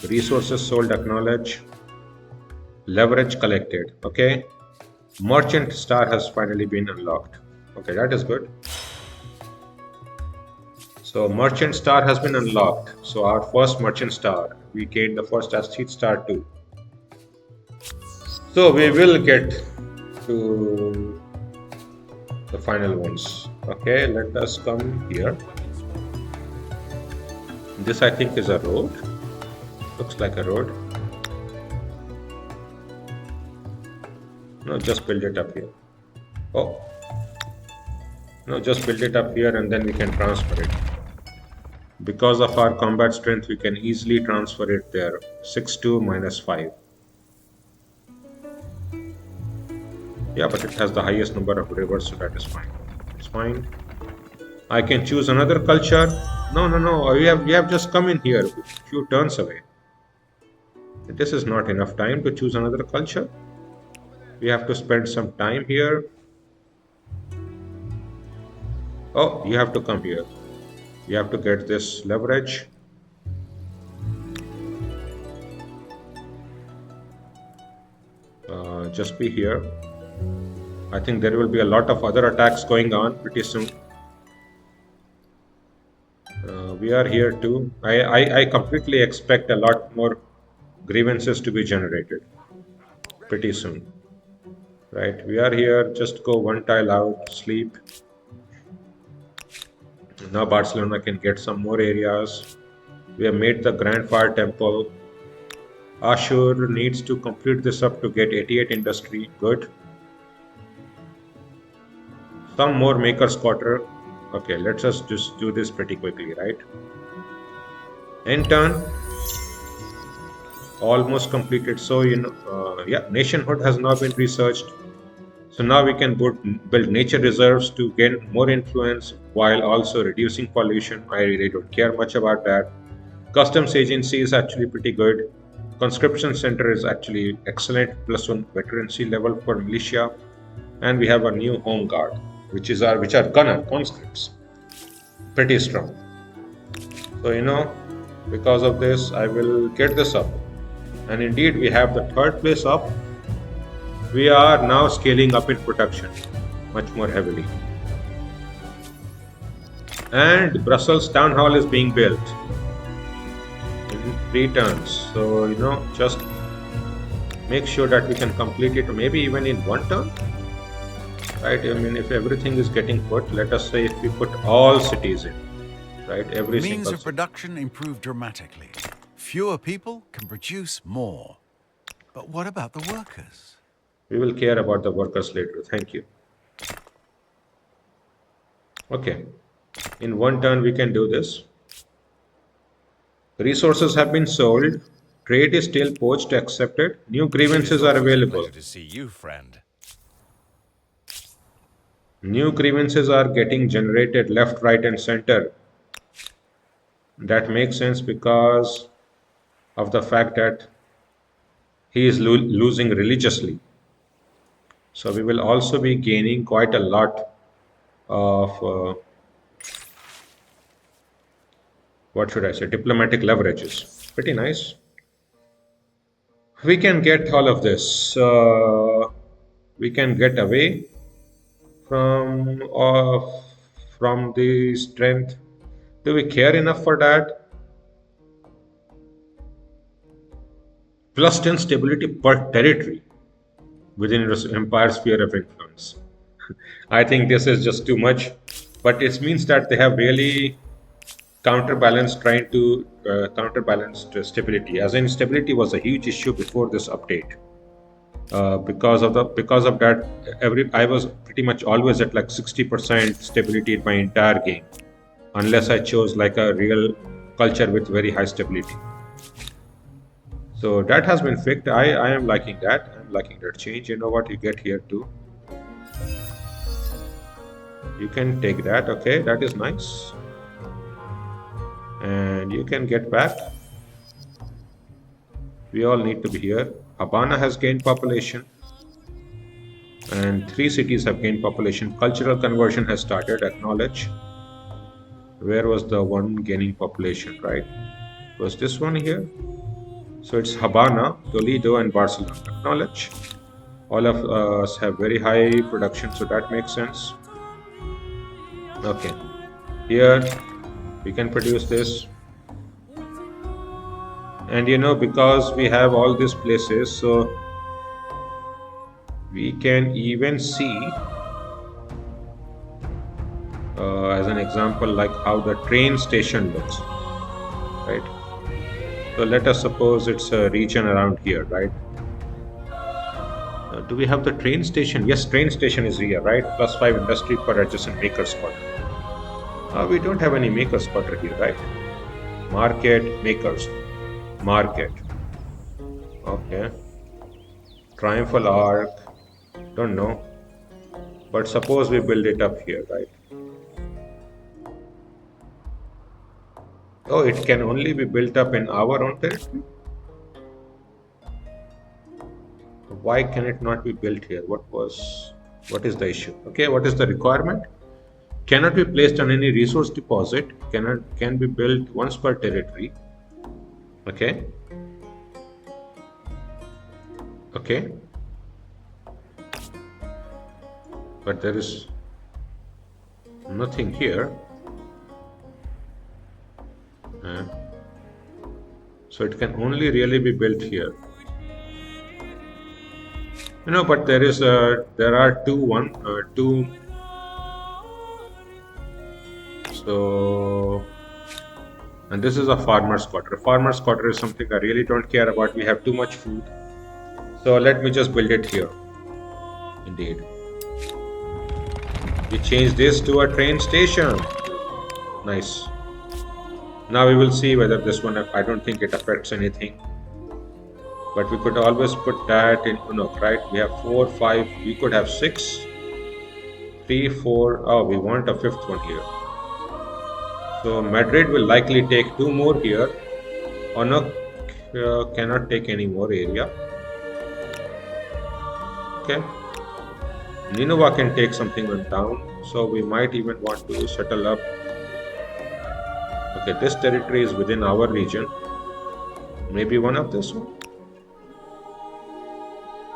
Resources sold. Acknowledge. Leverage collected. Okay. Merchant star has finally been unlocked. Okay, that is good. So merchant star has been unlocked. So our first merchant star, we gained the first aesthete star too. So we will get to the final ones. Okay, let us come here. This I think is a road. Looks like a road. No, just build it up here. Oh. No, just build it up here and then we can transfer it. Because of our combat strength, we can easily transfer it there. 6-2 minus 5. Yeah, but it has the highest number of rivers, so that is fine. It's fine. I can choose another culture. No. We have just come in here a few turns away. This is not enough time to choose another culture. We have to spend some time here. Oh, you have to come here. You have to get this leverage. Just be here. I think there will be a lot of other attacks going on pretty soon. We are here too. I completely expect a lot more grievances to be generated pretty soon. Right, we are here. Just go one tile out, sleep. Now Barcelona can get some more areas. We have made the Grand Fire Temple. Ashur needs to complete this up to get 88 industry. Good. Some more maker's quarter. Okay, let's just do this pretty quickly, right? End turn. Almost completed. So, yeah, nationhood has now been researched. So now we can build nature reserves to gain more influence while also reducing pollution. I really don't care much about that. Customs agency is actually pretty good. Conscription center is actually excellent, +1 veterancy level for militia. And we have a new home guard, which are gunner conscripts. Pretty strong. So because of this, I will get this up. And indeed, we have the third place up. We are now scaling up in production much more heavily. And Brussels Town Hall is being built in 3 turns. So, just make sure that we can complete it maybe even in 1 turn. Right? I mean, if everything is getting put, let us say if we put all cities in, right? Every Means single of city. production improve dramatically. Fewer people can produce more. But what about the workers? We will care about the workers later. Thank you. Okay. In 1 turn, we can do this. Resources have been sold. Trade is still poached, accepted. New It is grievances are always a available. pleasure to see you, friend. New grievances are getting generated left, right, and center. That makes sense because of the fact that he is losing religiously. So we will also be gaining quite a lot of, what should I say, diplomatic leverages. Pretty nice. We can get all of this. We can get away from from the strength. Do we care enough for that? +10 stability per territory within its empire sphere of influence. I think this is just too much, but it means that they have really trying to counterbalance stability. As in, stability was a huge issue before this update. Because of that, I was pretty much always at like 60% stability in my entire game, unless I chose like a real culture with very high stability. So that has been fixed. I am liking that. I'm liking that change. You know what? You get here too. You can take that. Okay, that is nice. And you can get back. We all need to be here. Habana has gained population. And 3 cities have gained population. Cultural conversion has started. Acknowledge. Where was the one gaining population, right? Was this one here? So it's Habana, Toledo, and Barcelona. Acknowledge. All of us have very high production, so that makes sense. Okay. Here, we can produce this. And because we have all these places, so we can even see, as an example, like how the train station looks, right? So let us suppose it's a region around here, right? Do we have the train station? Yes, train station is here, right? +5 industry per adjacent maker's quarter. We don't have any maker's quarter here, right? Market, makers, market. Okay. Triumphal arc, don't know. But suppose we build it up here, right? Oh, it can only be built up in our own territory? Why can it not be built here? What is the issue? Okay, what is the requirement? Cannot be placed on any resource deposit. Can be built once per territory. Okay. Okay. But there is nothing here. So it can only really be built here. But there are two. So, and this is a farmer's quarter. Farmer's quarter is something I really don't care about. We have too much food. So let me just build it here. Indeed. We change this to a train station. Nice. Now we will see whether this one, I don't think it affects anything. But we could always put that in Unok, right? We have 4, 5, we could have 6, 3, 4. Oh, we want a fifth one here. So Madrid will likely take 2 more here. Unok cannot take any more area. Okay. Nineveh can take something on down. So we might even want to settle up. Okay, this territory is within our region. Maybe one of this one.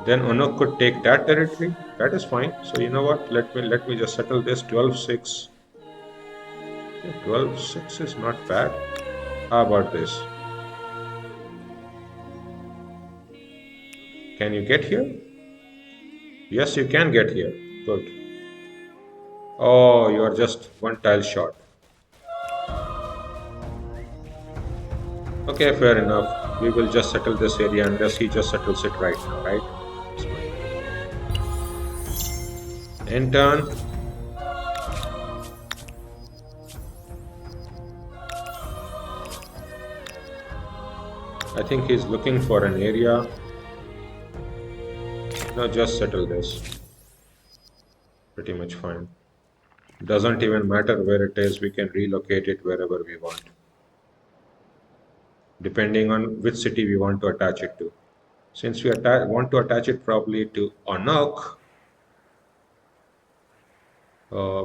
Then Unok could take that territory. That is fine. So you know what? Let me just settle this 12-6. 12-6 is not bad. How about this? Can you get here? Yes, you can get here. Good. Oh, you are just one tile short. Okay, fair enough. We will just settle this area unless he just settles it right now, right? In turn. I think he's looking for an area. No, just settle this. Pretty much fine. Doesn't even matter where it is, we can relocate it wherever we want. Depending on which city we want to attach it to. Since we want to attach it probably to Onok,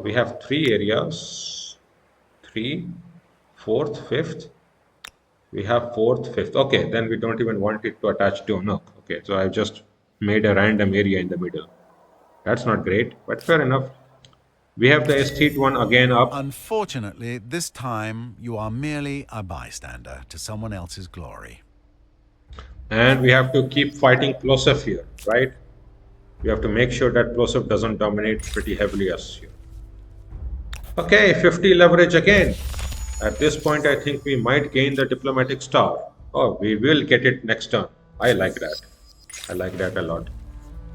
we have 3 areas. 3, 4th, 5th. We have 4th, 5th. Okay, then we don't even want it to attach to Onok. Okay, so I've just made a random area in the middle. That's not great, but fair enough. We have the estate one again up. Unfortunately, this time you are merely a bystander to someone else's glory. And we have to keep fighting Plosef here, right? We have to make sure that Plosef doesn't dominate pretty heavily us here. Okay, 50 leverage again. At this point, I think we might gain the diplomatic star. Oh, we will get it next turn. I like that. I like that a lot.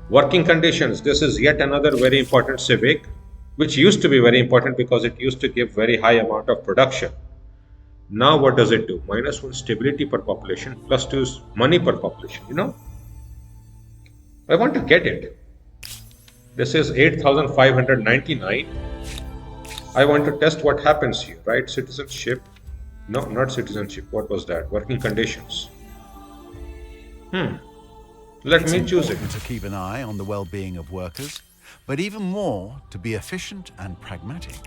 Working conditions. This is yet another very important civic, which used to be very important because it used to give very high amount of production. Now what does it do? -1 stability per population, +2 is money per population, you know? I want to get it. This is 8,599. I want to test what happens here, right? Citizenship. No, not citizenship. What was that? Working conditions. Let It's me choose it. important to keep an eye on the well-being of workers, but even more to be efficient and pragmatic.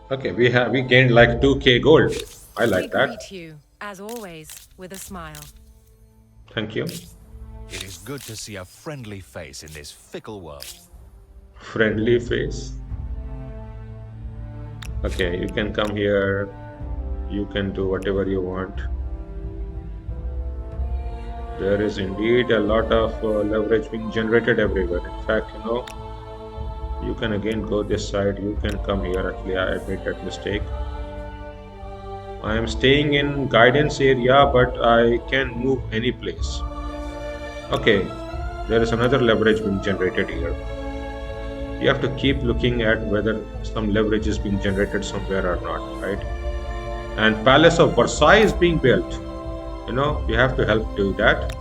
Okay, we gained like 2k gold. I We like that. greet you, as always, with a smile. Thank you. It is good to see a friendly face in this fickle world. Friendly face. Okay, you can come here. You can do whatever you want. There is indeed a lot of leverage being generated everywhere. In fact, you know, you can again go this side. You can come here. Actually, I made that mistake. I am staying in guidance area, but I can move any place. Okay, there is another leverage being generated here. You have to keep looking at whether some leverage is being generated somewhere or not, right? And Palace of Versailles is being built. You know, you have to help do that.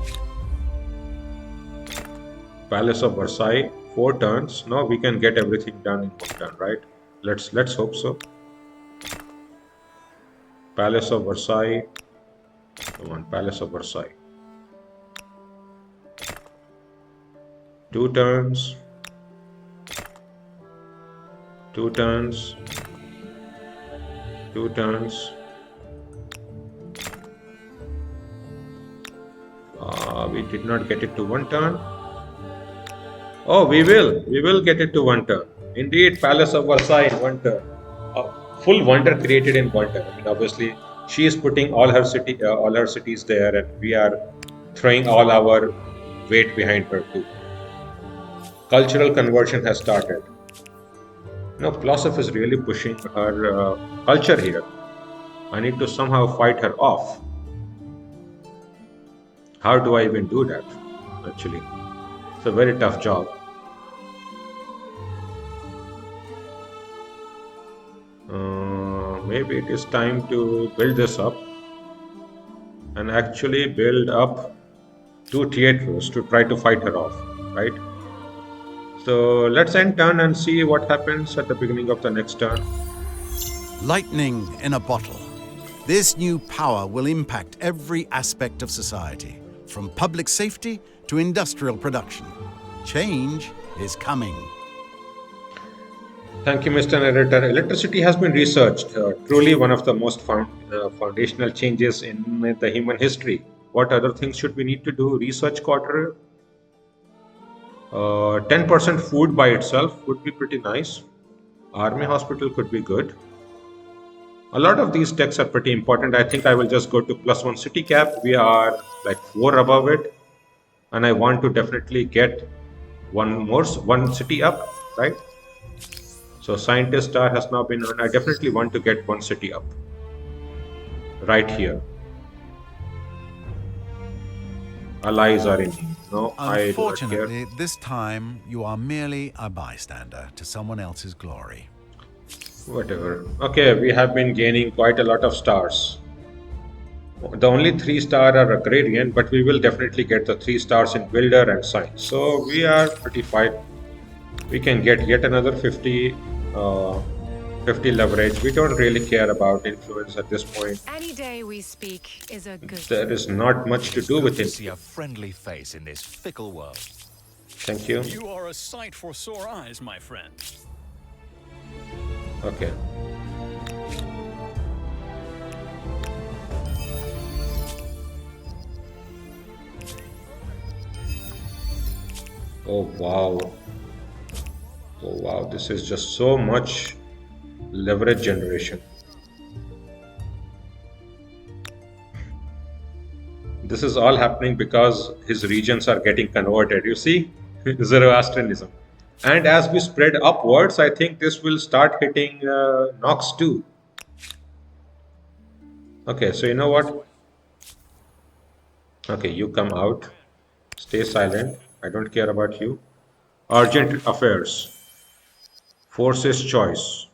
Palace of Versailles, 4 turns. No, we can get everything done in 1 turn, right? Let's hope so. Palace of Versailles. Come on, Palace of Versailles. 2 turns. 2 turns. 2 turns. We did not get it to 1 turn. Oh, we will. We will get it to 1 turn. Indeed, Palace of Versailles in 1 turn. A full wonder created in 1 turn. I mean, obviously, she is putting all her cities there, and we are throwing all our weight behind her too. Cultural conversion has started. No, Plosov is really pushing her culture here. I need to somehow fight her off. How do I even do that? Actually, it's a very tough job. maybe it is time to build this up and actually build up two theaters to try to fight her off, right? So let's end turn and see what happens at the beginning of the next turn. Lightning in a bottle. This new power will impact every aspect of society, from public safety to industrial production. Change is coming. Thank you, Mr. Narrator. Electricity has been researched, truly one of the most foundational changes in the human history. What other things should we need to do? Research quarter. 10% food by itself would be pretty nice. Army hospital could be good. A lot of these techs are pretty important. I think I will just go to +1 city cap. We are like 4 above it. And I want to definitely get one city up, right? So scientist star has now been earned. I definitely want to get one city up right here. Allies are in need. No, I do not care. Unfortunately, this time you are merely a bystander to someone else's glory. Whatever. Okay, we have been gaining quite a lot of stars. The only 3-star are agrarian, but we will definitely get the 3 stars in builder and science. So we are pretty fine. We can get yet another 50 leverage. We don't really care about influence at this point. Any day we speak is a good. There is not much to do Good with to it. see a friendly face in this fickle world. Thank you. You are a sight for sore eyes, my friend. Okay. Oh wow. Oh wow, this is just so much leverage generation. This is all happening because his regions are getting converted. You see, Zoroastrianism. And as we spread upwards, I think this will start hitting Nox too. Okay, so you know what? Okay, you come out. Stay silent. I don't care about you. Urgent affairs. Forces choice.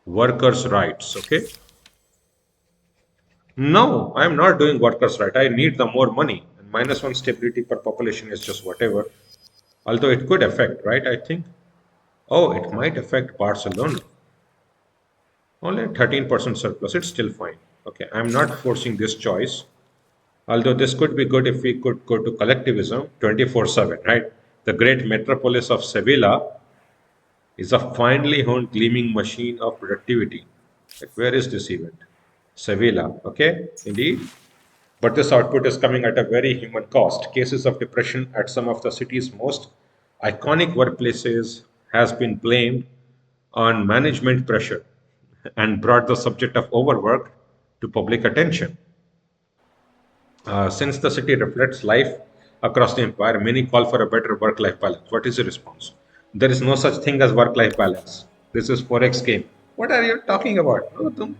Workers' rights. Okay. No, I am not doing workers' right. I need the more money. And -1 stability per population is just whatever. Although it could affect, right? I think. Oh, it might affect Barcelona. Only 13% surplus. It's still fine. Okay, I'm not forcing this choice. Although this could be good if we could go to collectivism 24/7, right? The great metropolis of Sevilla is a finely honed gleaming machine of productivity. Like, where is this event? Sevilla, okay, indeed. But this output is coming at a very human cost. Cases of depression at some of the city's most iconic workplaces has been blamed on management pressure and brought the subject of overwork to public attention. Since the city reflects life across the empire, many call for a better work-life balance. What is your response? There is no such thing as work-life balance. This is forex game. What are you talking about? No,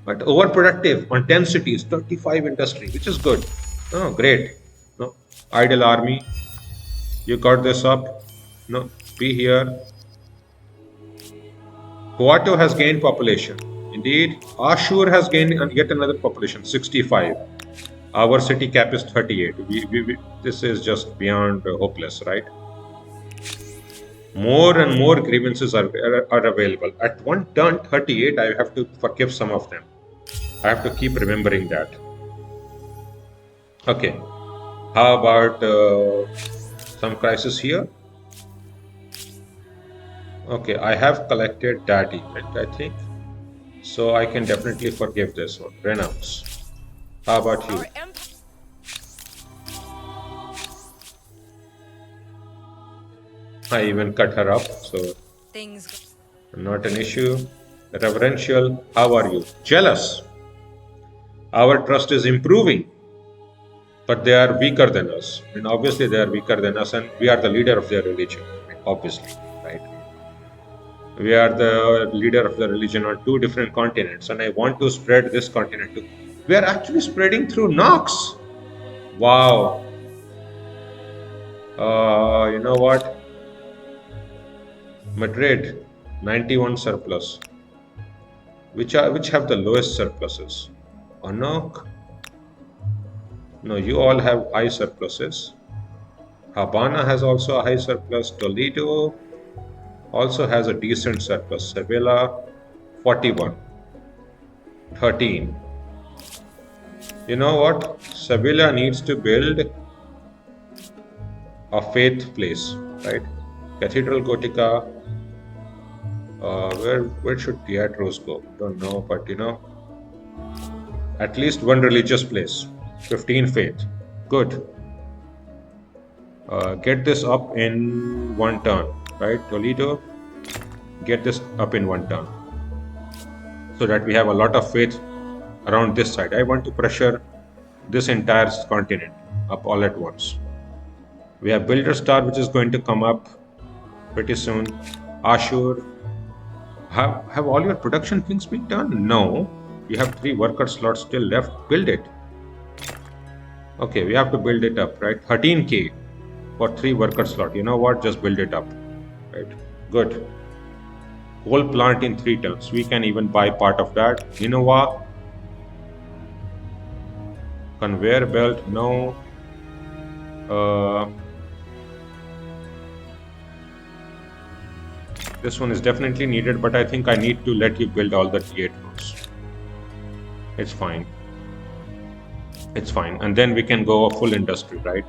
but overproductive on 10 cities, 35 industry, which is good. Oh, great. No, idle army. You got this up. No, be here. Kyoto has gained population. Indeed, Ashur has gained yet another population, 65. Our city cap is 38. This is just beyond hopeless, right? More and more grievances are available. At one turn 38, I have to forgive some of them. I have to keep remembering that. Okay. How about some crisis here? Okay, I have collected that event, I think. So I can definitely forgive this one. Renounce. How about you? I even cut her up, so Things. not an issue. Reverential, how are you? Jealous. Our trust is improving, but they are weaker than us. I mean, obviously they are weaker than us, and we are the leader of their religion. I mean, obviously, right? We are the leader of the religion on 2 different continents, and I want to spread this continent too. We are actually spreading through Nox. Wow. You know what? Madrid, 91 surplus. Which have the lowest surpluses? Anok? No, you all have high surpluses. Habana has also a high surplus. Toledo also has a decent surplus. Sevilla, 41. 13. You know what? Sevilla needs to build a faith place, right? Cathedral Gotica. Where should Teatros go? Don't know, but at least one religious place. 15 faith. Good. Get this up in one turn, right? Toledo, get this up in one turn, so that we have a lot of faith around this side. I want to pressure this entire continent up all at once. We have Builder Star, which is going to come up pretty soon. Ashur. Have all your production things been done? No. You have 3 worker slots still left. Build it. Okay, we have to build it up, right? 13k for 3 worker slot. You know what? Just build it up. Right? Good. Whole plant in 3 turns. We can even buy part of that. Innova. Conveyor belt. No. This one is definitely needed, but I think I need to let you build all the T8 rows. It's fine. It's fine. And then we can go full industry, right?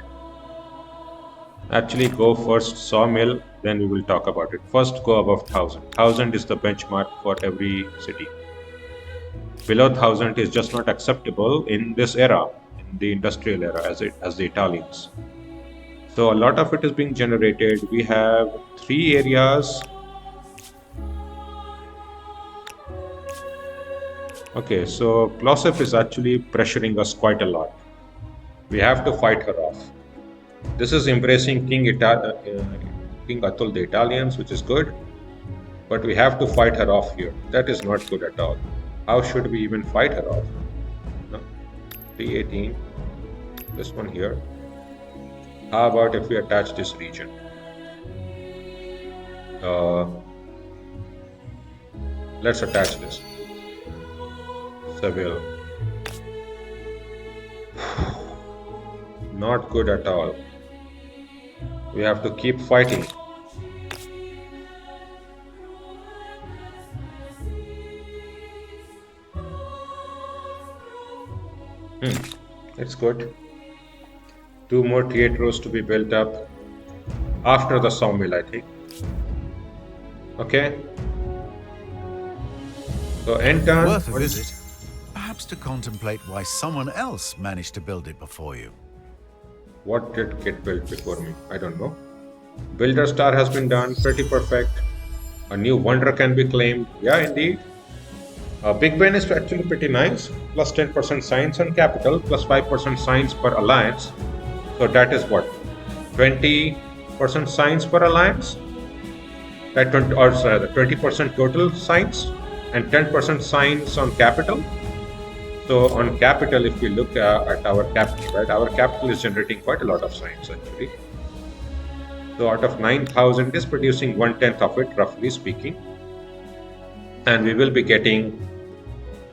Actually, go first sawmill, then we will talk about it. First, go above 1000. 1000 is the benchmark for every city. Below 1000 is just not acceptable in this era, in the industrial era, as the Italians. So a lot of it is being generated. We have 3 areas. Okay, so Plosef is actually pressuring us quite a lot. We have to fight her off. This is embracing King Atul the Italians, which is good. But we have to fight her off here. That is not good at all. How should we even fight her off? No. 318. This one here. How about if we attach this region? Let's attach this. Seville. Not good at all. We have to keep fighting. It's good. 2 more T8 rows to be built up after the sawmill, I think. Okay. So end turn. Worth a visit. Perhaps to contemplate why someone else managed to build it before you. What did get built before me? I don't know. Builder Star has been done. Pretty perfect. A new wonder can be claimed. Yeah, indeed. Big Ben is actually pretty nice. Plus 10% science and capital. Plus 5% science per alliance. So that is what? 20% science per alliance? That 20% total science and 10% science on capital. So on capital, if we look at our capital, right, our capital is generating quite a lot of science actually. So out of 9,000 is producing 1/10 of it, roughly speaking. And we will be getting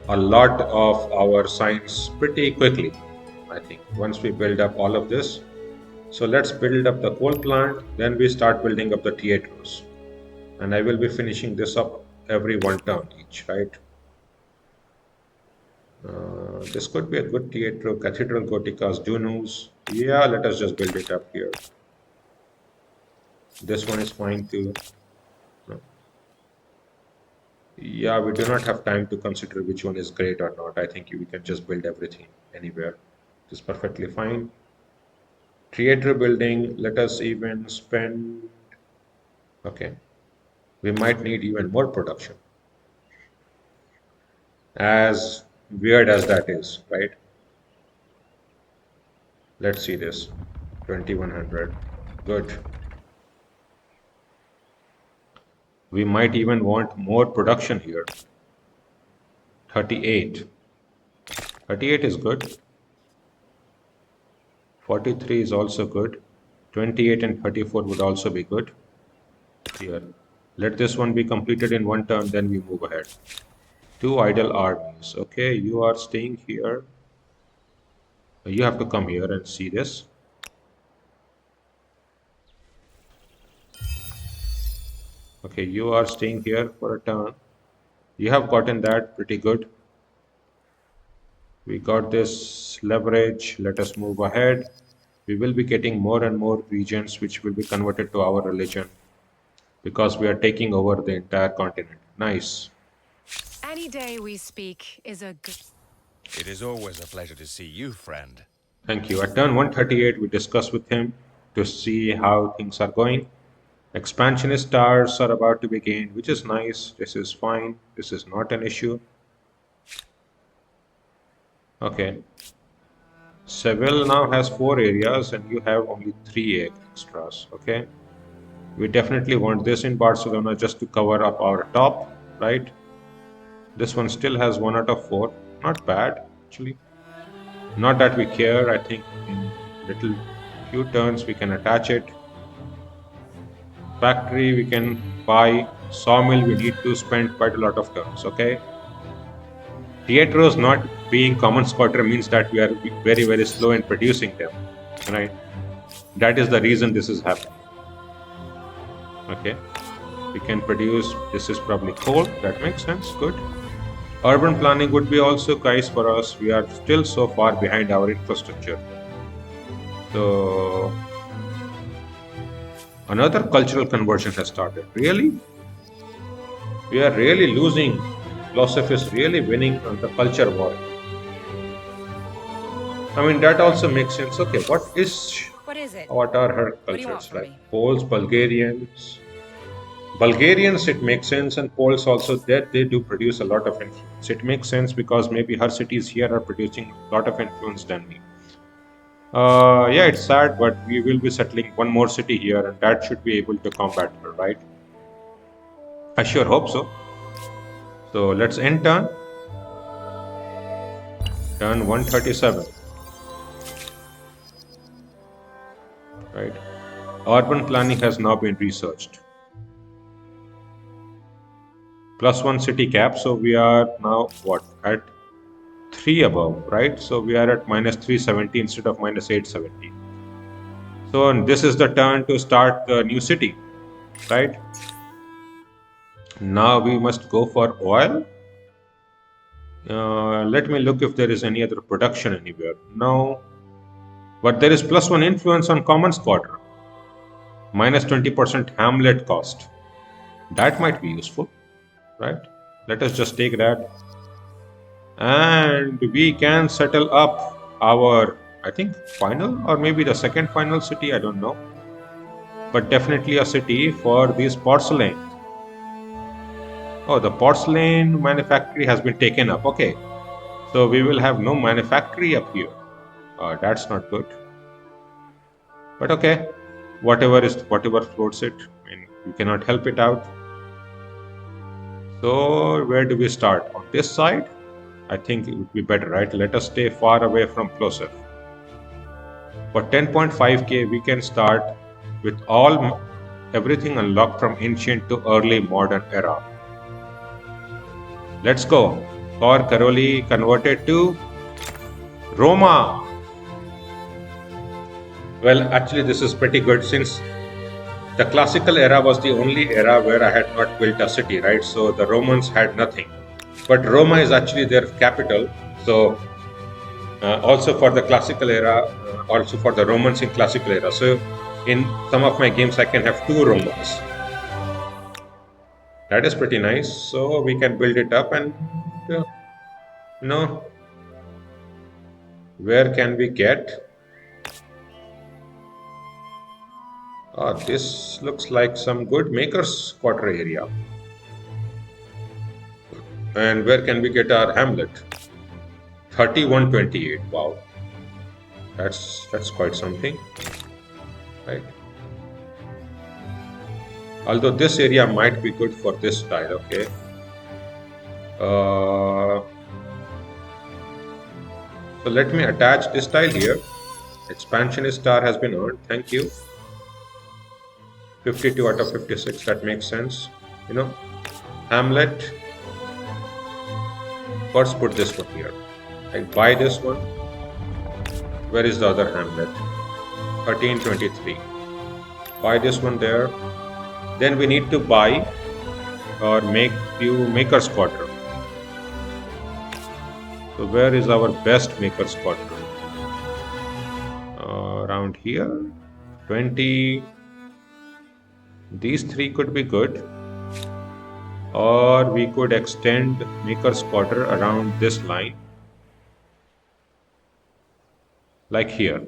a lot of our science pretty quickly, I think, once we build up all of this. So let's build up the coal plant, then we start building up the T8 rows. And I will be finishing this up every 1 turn each, right? This could be a good T8 row. Cathedral Goticas, Junus. Yeah, let us just build it up here. This one is fine too. No. Yeah, we do not have time to consider which one is great or not. I think we can just build everything anywhere. It's perfectly fine. Theater building, let us even spend. Okay. We might need even more production. As weird as that is, right? Let's see this. 2100. Good. We might even want more production here. 38. 38 is good. 43 is also good. 28 and 34 would also be good. Here. Let this one be completed in 1 turn, then we move ahead. 2 idle armies. Okay, you are staying here. You have to come here and see this. Okay, you are staying here for a turn. You have gotten that pretty good. We got this leverage. Let us move ahead. We will be getting more and more regions which will be converted to our religion because we are taking over the entire continent. Nice. Any day we speak is a good. It is always a pleasure to see you, friend. Thank you. At turn 138, we discussed with him to see how things are going. Expansionist stars are about to be gained, which is nice. This is fine. This is not an issue. Okay. Seville now has 4 areas and you have only 3 extras. Okay. We definitely want this in Barcelona just to cover up our top, right? This one still has 1 out of 4. Not bad, actually. Not that we care. I think in little few turns we can attach it. Factory we can buy. Sawmill we need to spend quite a lot of turns. Okay. Teatros not being common squatter means that we are very, very slow in producing them. Right. That is the reason this is happening. Okay. We can produce. This is probably coal. That makes sense. Good. Urban planning would be also nice for us. We are still so far behind our infrastructure. So another cultural conversion has started. Really? We are really losing. Losef is really winning on the culture war. I mean, that also makes sense. Okay, what is it? are her What do you want cultures from like? me? Poles, Bulgarians. Bulgarians, it makes sense, and Poles also, that they do produce a lot of influence. It makes sense because maybe her cities here are producing a lot of influence than me. Yeah, it's sad, but we will be settling one more city here, and that should be able to combat her, right? I sure hope so. So let's end turn. Turn 137. Right. Urban planning has now been researched. +1 city cap, so we are now what, at 3 above, right? So we are at -370 instead of -870. So this is the turn to start the new city, right? Now we must go for oil. Let me look if there is any other production anywhere. No, but there is +1 influence on common squatter. -20% hamlet cost. That might be useful, right? Let us just take that. And we can settle up our, I think, final or maybe the second final city, I don't know. But definitely a city for this porcelain. Oh, the porcelain manufactory has been taken up. Okay. So we will have no manufactory up here. That's not good. But okay. Whatever floats it. I mean, you cannot help it out. So where do we start? On this side? I think it would be better, right? Let us stay far away from Plosef. For 10.5k, we can start with everything unlocked from ancient to early modern era. Let's go. For Karoli converted to Roma. Well, actually, this is pretty good since the classical era was the only era where I had not built a city, right? So the Romans had nothing. But Roma is actually their capital. So also for the classical era, also for the Romans in classical era. So in some of my games, I can have 2 Romans. That is pretty nice. So we can build it up and, where can we get? This looks like some good makers quarter area. And where can we get our hamlet? 3128. Wow, that's quite something, right? Although this area might be good for this style. Okay. So let me attach this tile here. Expansionist star has been earned. Thank you. 52 out of 56. That makes sense. Hamlet. First put this one here. I buy this one. Where is the other hamlet? 1323. Buy this one there. Then we need to buy or make few maker's quarter. So where is our best maker's quarter? Around here. 20. These three could be good. Or we could extend maker's quarter around this line. Like here.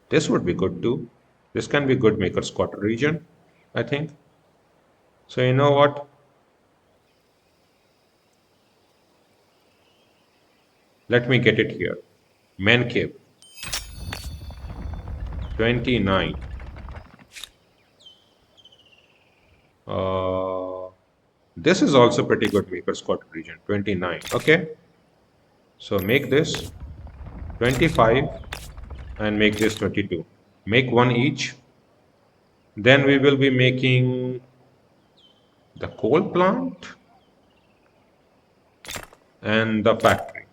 This would be good too. This can be good maker's quarter region, I think. So you know what? Let me get it here. Man cave. 29. This is also pretty good maker's quarter region. 29. Okay. So make this 25 and make this 22. Make one each. Then we will be making the coal plant and the factory.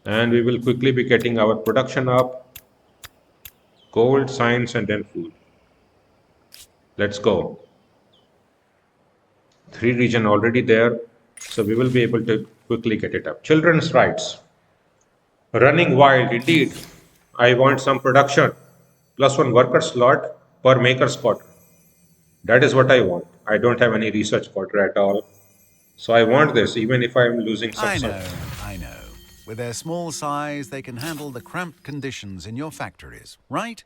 And we will quickly be getting our production up. Gold, science, and then food. Let's go. 3 region already there. So we will be able to quickly get it up. Children's rights. Running wild, indeed. I want some production. +1 worker slot per maker's quarter. That is what I want. I don't have any research quarter at all. So I want this, even if I'm losing some. I know. With their small size, they can handle the cramped conditions in your factories, right?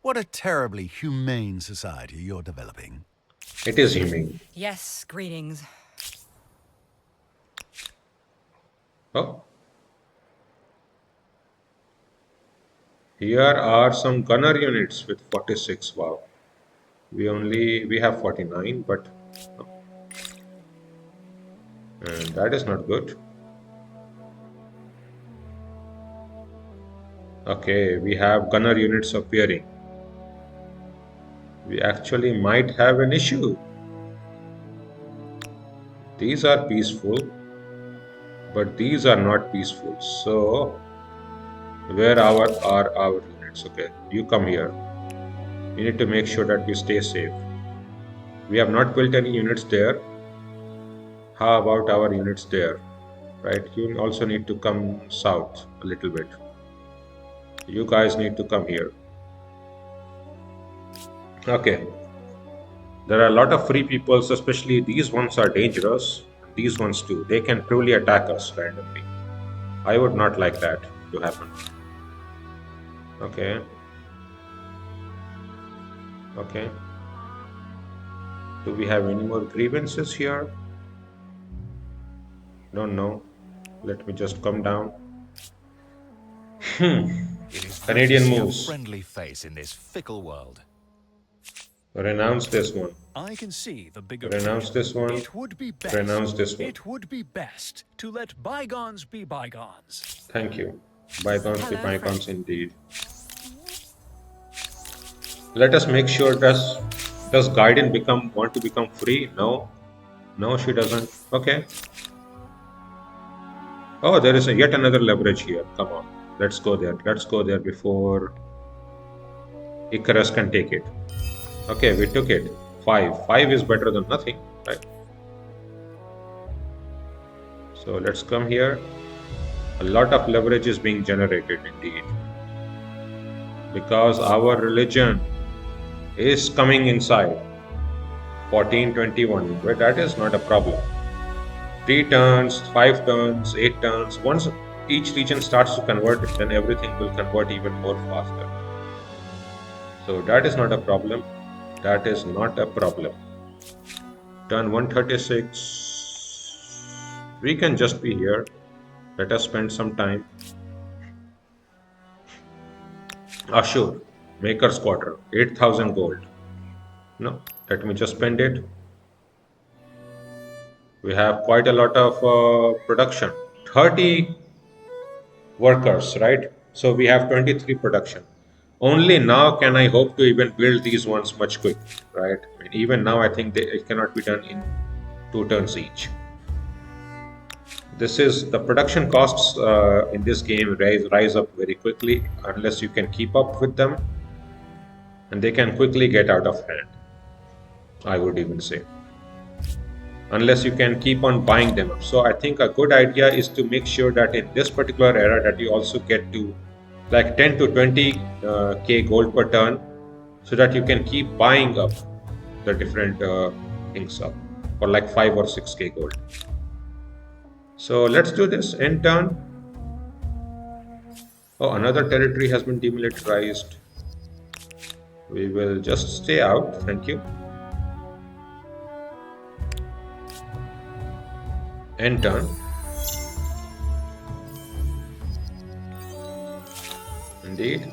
What a terribly humane society you're developing. It is humane. Yes, greetings. Oh. Here are some gunner units with 46. Wow. We have 49, but no. And that is not good. Okay, we have gunner units appearing. We actually might have an issue. These are peaceful, but these are not peaceful. So where are our units? Okay, you come here. You need to make sure that we stay safe. We have not built any units there. How about our units there? Right, you also need to come south a little bit. You guys need to come here. Okay. There are a lot of free peoples, especially these ones are dangerous. These ones too. They can truly attack us randomly. I would not like that to happen. Okay. Okay. Do we have any more grievances here? Don't know. Let me just come down. It is Canadian good to see a Moose. friendly face in this fickle world. Renounce this one. I can see the bigger Renounce picture. this one. It would be best. Renounce this one. It would be best to let bygones be bygones. Thank you. Bygones be Hello, bygones friend. indeed. Let us make sure, does Gaiden want to become free? No. No, she doesn't. Okay. Oh, there is yet another leverage here. Come on. Let's go there. Let's go there before Icarus can take it. Okay, we took it. 5. 5 is better than nothing, right? So let's come here. A lot of leverage is being generated indeed. Because our religion is coming inside. 1421. But that is not a problem. 3 turns, 5 turns, 8 turns. Once each region starts to convert it, then everything will convert even more faster. So that is not a problem. That is not a problem. Turn 136. We can just be here. Let us spend some time. Ashur, Maker's Quarter, 8,000 gold. No, let me just spend it. We have quite a lot of production. 30 workers, right? So we have 23 production. Only now can I hope to even build these ones much quicker, right? And even now I think it cannot be done in 2 turns each. This is the production costs in this game rise up very quickly unless you can keep up with them, and they can quickly get out of hand, I would even say, unless you can keep on buying them up. So I think a good idea is to make sure that in this particular era that you also get to like 10 to 20 k gold per turn, so that you can keep buying up the different things up for like 5 or 6k gold. So let's do this in turn. Oh, another territory has been demilitarized. We will just stay out. Thank you. End turn. Indeed.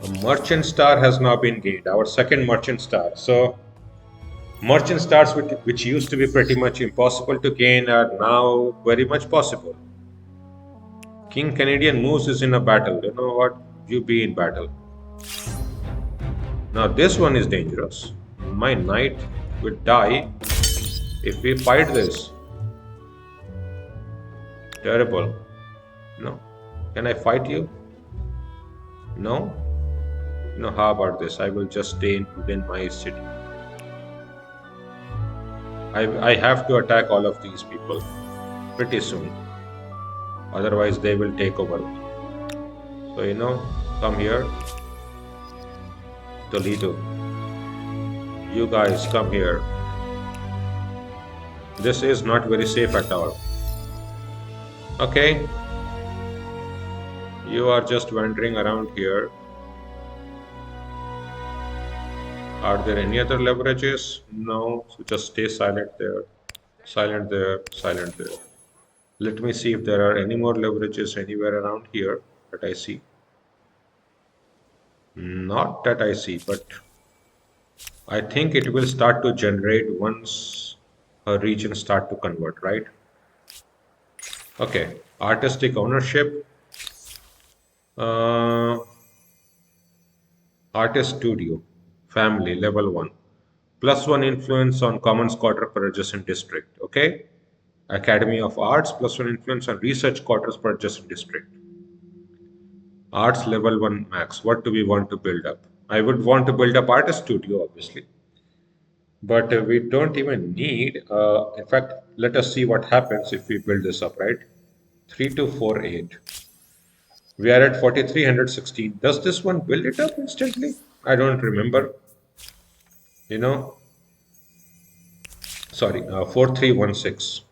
A merchant star has now been gained. Our second merchant star. So merchant stars which used to be pretty much impossible to gain are now very much possible. King Canadian Moose is in a battle. You know what? You be in battle. Now this one is dangerous. My knight will die if we fight this. Terrible. No. Can I fight you? No? No, how about this? I will just stay within my city. I have to attack all of these people pretty soon. Otherwise, they will take over me. So, come here. Toledo. You guys, come here. This is not very safe at all. Okay. You are just wandering around here. Are there any other leverages? No. So just stay silent there. Silent there. Silent there. Let me see if there are any more leverages anywhere around here that I see. Not that I see, but I think it will start to generate once a region start to convert, right? Okay. Artistic ownership. Artist studio. Family, level 1. +1 influence on common quarter per adjacent district. Okay. Academy of Arts, +1 influence on research quarters per adjacent district. Arts level 1 max. What do we want to build up? I would want to build up artist studio, obviously. But we don't even need, in fact, let us see what happens if we build this up, right? 3248. We are at 4316. Does this one build it up instantly? I don't remember. Sorry, 4316.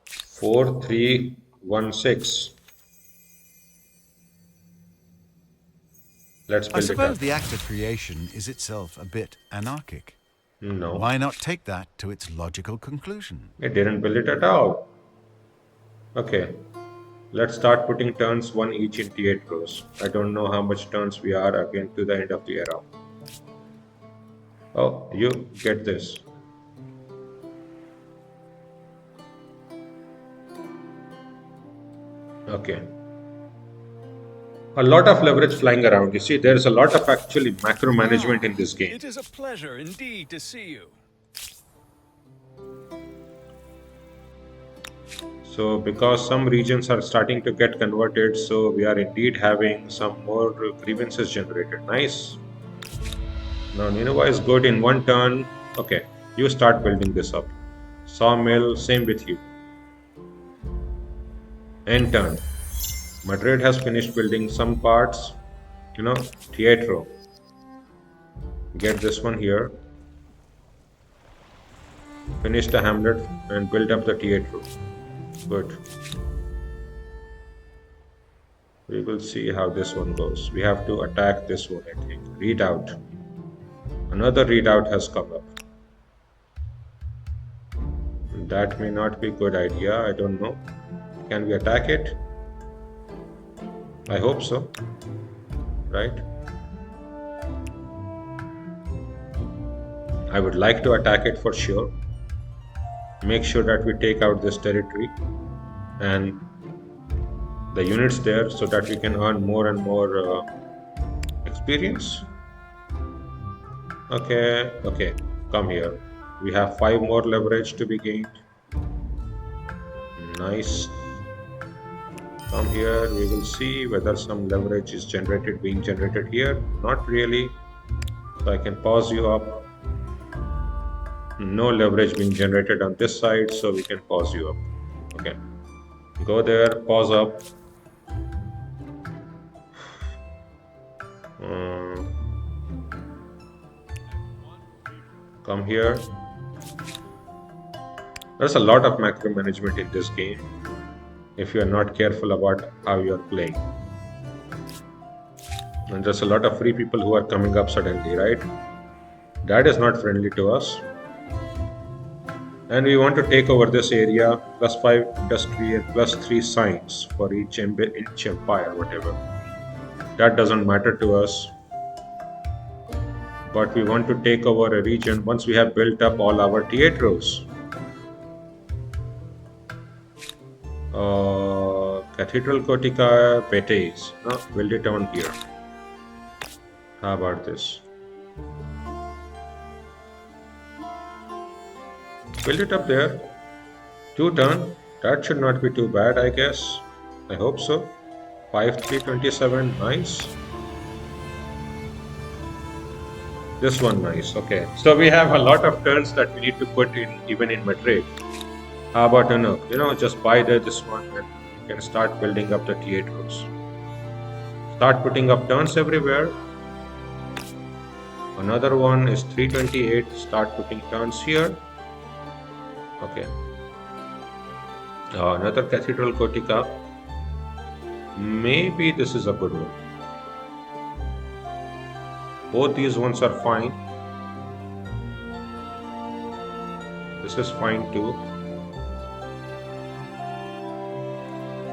4316. Let's I build it suppose up. the act of creation is itself a bit anarchic. No, Why not take that to its logical conclusion? it didn't build it at all. Okay, let's start putting turns 1 each in T8 rows. I don't know how much turns we are again to the end of the era. Oh, you get this. Okay. A lot of leverage flying around. You see, there's a lot of actually macro management in this game. It is a pleasure indeed to see you. So, because some regions are starting to get converted, so we are indeed having some more grievances generated. Nice. Now, Nineveh is good in 1 turn. Okay, you start building this up. Sawmill, same with you. End turn. Madrid has finished building some parts. Teatro. Get this one here. Finish the hamlet and build up the teatro. Good. We will see how this one goes. We have to attack this one, I think. Readout. Another readout has come up. That may not be a good idea. I don't know. Can we attack it? I hope so. Right? I would like to attack it for sure. Make sure that we take out this territory and the units there so that we can earn more and more experience. Okay, come here. We have 5 more leverage to be gained. Nice. From here, we will see whether some leverage is being generated here. Not really. So I can pause you up. No leverage being generated on this side, so we can pause you up. Okay. Go there, pause up. Uh, come here. There's a lot of macro management in this game if you are not careful about how you are playing. And there's a lot of free people who are coming up suddenly, right? That is not friendly to us. And we want to take over this area, +5 industry and +3 science for each empire, whatever. That doesn't matter to us. But we want to take over a region once we have built up all our theaters. Cathedral Kotika Betes. No, build it on here. How about this? Build it up there. 2 turn. That should not be too bad, I guess. I hope so. 5-3-27. Nice. This one nice. Okay. So we have a lot of turns that we need to put in even in Madrid. How about just buy this one and you can start building up the theaters. Start putting up turns everywhere. Another one is 328. Start putting turns here. Okay. Another Cathedral Kotika. Maybe this is a good one. Both these ones are fine. This is fine too.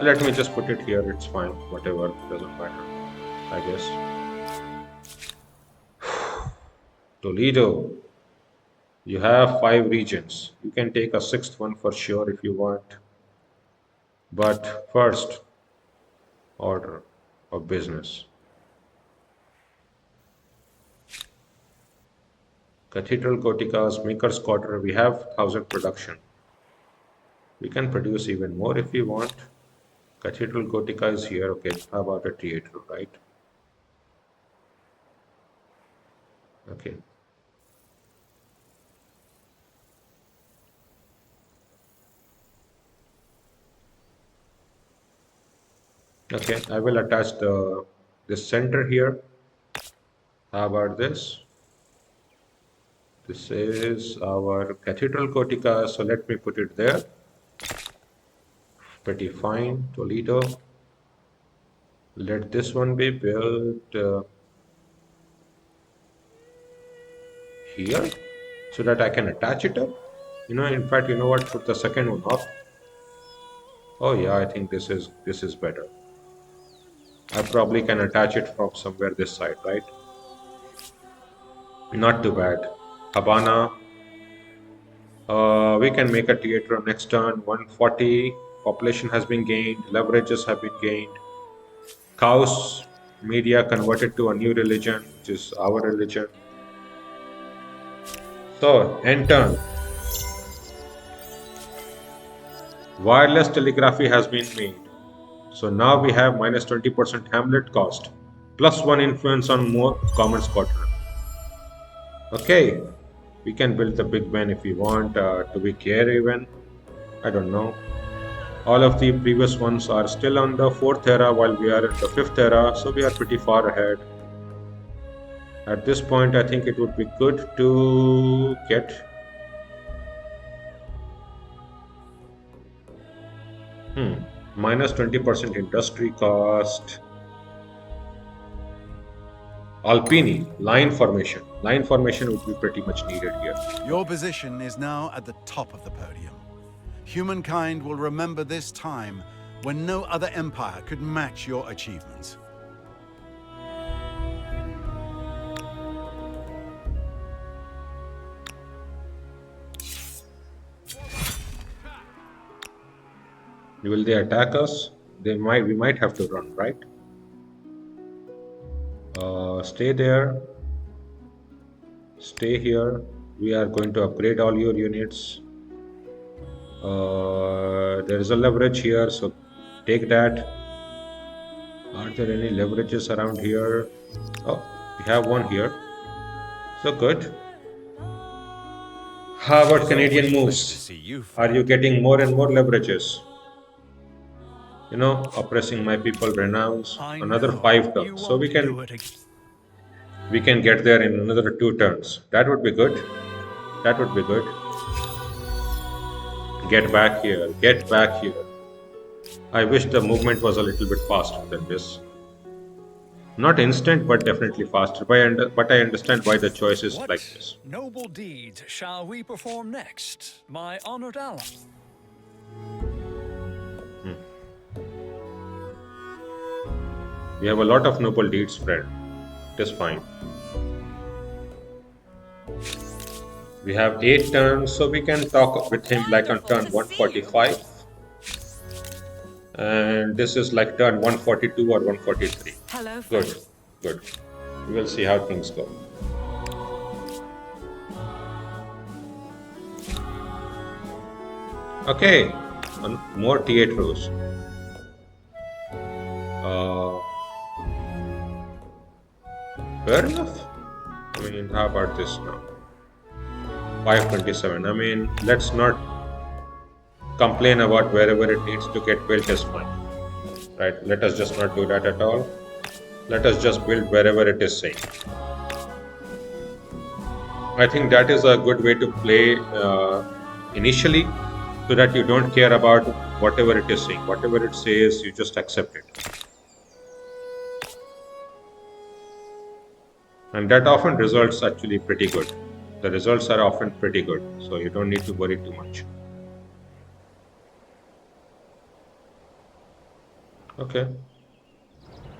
Let me just put it here. It's fine. Whatever. Doesn't matter. I guess. Toledo. You have 5 regions. You can take a 6th one for sure if you want. But first order of business. Cathedral Kotikas, Maker's Quarter, we have 1000 production. We can produce even more if we want. Cathedral Kotika is here. Okay, how about a theater, right? Okay. Okay, I will attach this center here. How about this? This is our Cathedral Kotika, so let me put it there. Pretty fine, Toledo. Let this one be built here so that I can attach it up. In fact, you know what? Put the second one up. Oh yeah, I think this is better. I probably can attach it from somewhere this side, right? Not too bad. Habana. We can make a theater next turn. 140 population has been gained. Leverages have been gained. Chaos media converted to a new religion, which is our religion. So, end turn. Wireless telegraphy has been made. So now we have minus 20% Hamlet cost, +1 influence on more Commons Quarter. Okay, we can build the Big Ben if we want. Do we care even? I don't know. All of the previous ones are still on the 4th era while we are in the 5th era, so we are pretty far ahead. At this point, I think it would be good to get minus 20% industry cost. Alpini, line formation. Line formation would be pretty much needed here. Your position is now at the top of the podium. Humankind will remember this time when no other empire could match your achievements. Will they attack us? We might have to run, right? Stay there. Stay here. We are going to upgrade all your units. There is a leverage here, so take that. Are there any leverages around here? Oh, we have one here. So good. How It about is always Canadian a pleasure to moves? see you, Are you friend. getting more and more leverages? Oppressing my people renounce I another know 5 turns. you So we won't can do it again. we can get there in another 2 turns. That would be good. That would be good. Get back here. Get back here. I wish the movement was a little bit faster than this. Not instant, but definitely faster. But I understand why the choice is like What this. noble deeds shall we perform next, my honored ally? Hmm. We have a lot of noble deeds, friend. It is fine. We have 8 turns, so we can talk with him like on Wonderful turn to see you. 145. And this is like turn 142 or 143. Hello, Good, friend. good. We will see how things go. Okay, more T8 rows. Uh, Fair enough. I mean, how about this now? 527. I mean, let's not complain about wherever it needs to get built is fine. Right? Let us just not do that at all. Let us just build wherever it is safe. I think that is a good way to play initially so that you don't care about whatever it is saying. Whatever it says, you just accept it. And that often results actually pretty good. The results are often pretty good, so you don't need to worry too much. Okay,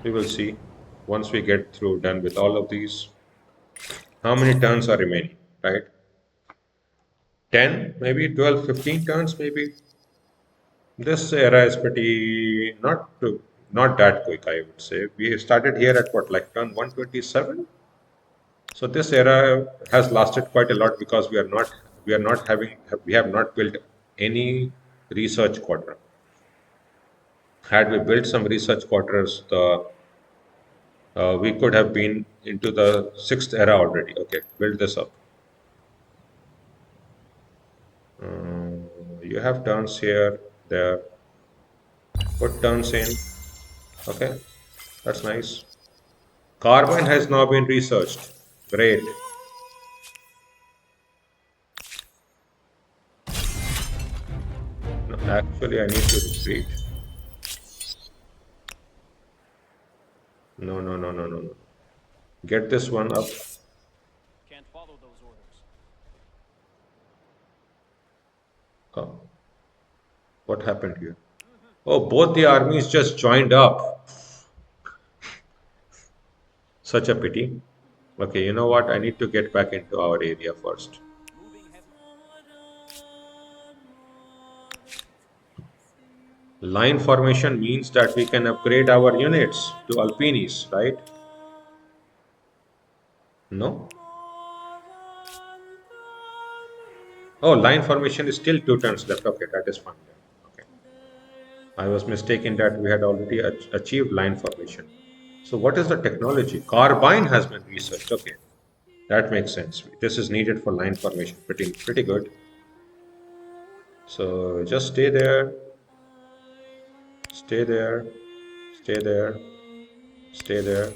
we will see once we get through done with all of these. How many turns are remaining, right? 10, maybe 12, 15 turns, maybe. This era is pretty not that quick, I would say. We started here at what, like turn 127? So this era has lasted quite a lot because we have not built any research quarter. Had we built some research quarters, the we could have been into the sixth era already. Okay, build this up. You have turns here, there. Put turns in. Okay, that's nice. Carbine has now been researched. Great. No, actually, I need to retreat. No, no, no, no, no, no. Get this one up. Can't follow those orders. Oh, what happened here? Oh, both the armies just joined up. Such a pity. Okay, you know what? I need to get back into our area first. Line formation means that we can upgrade our units to Alpinis, right? No? Oh, line formation is still 2 turns left. Okay, that is fine. Okay. I was mistaken that we had already achieved line formation. So what is the technology? Carbine has been researched. Okay, that makes sense. This is needed for line formation. Pretty good. So just stay there, stay there, stay there, stay there.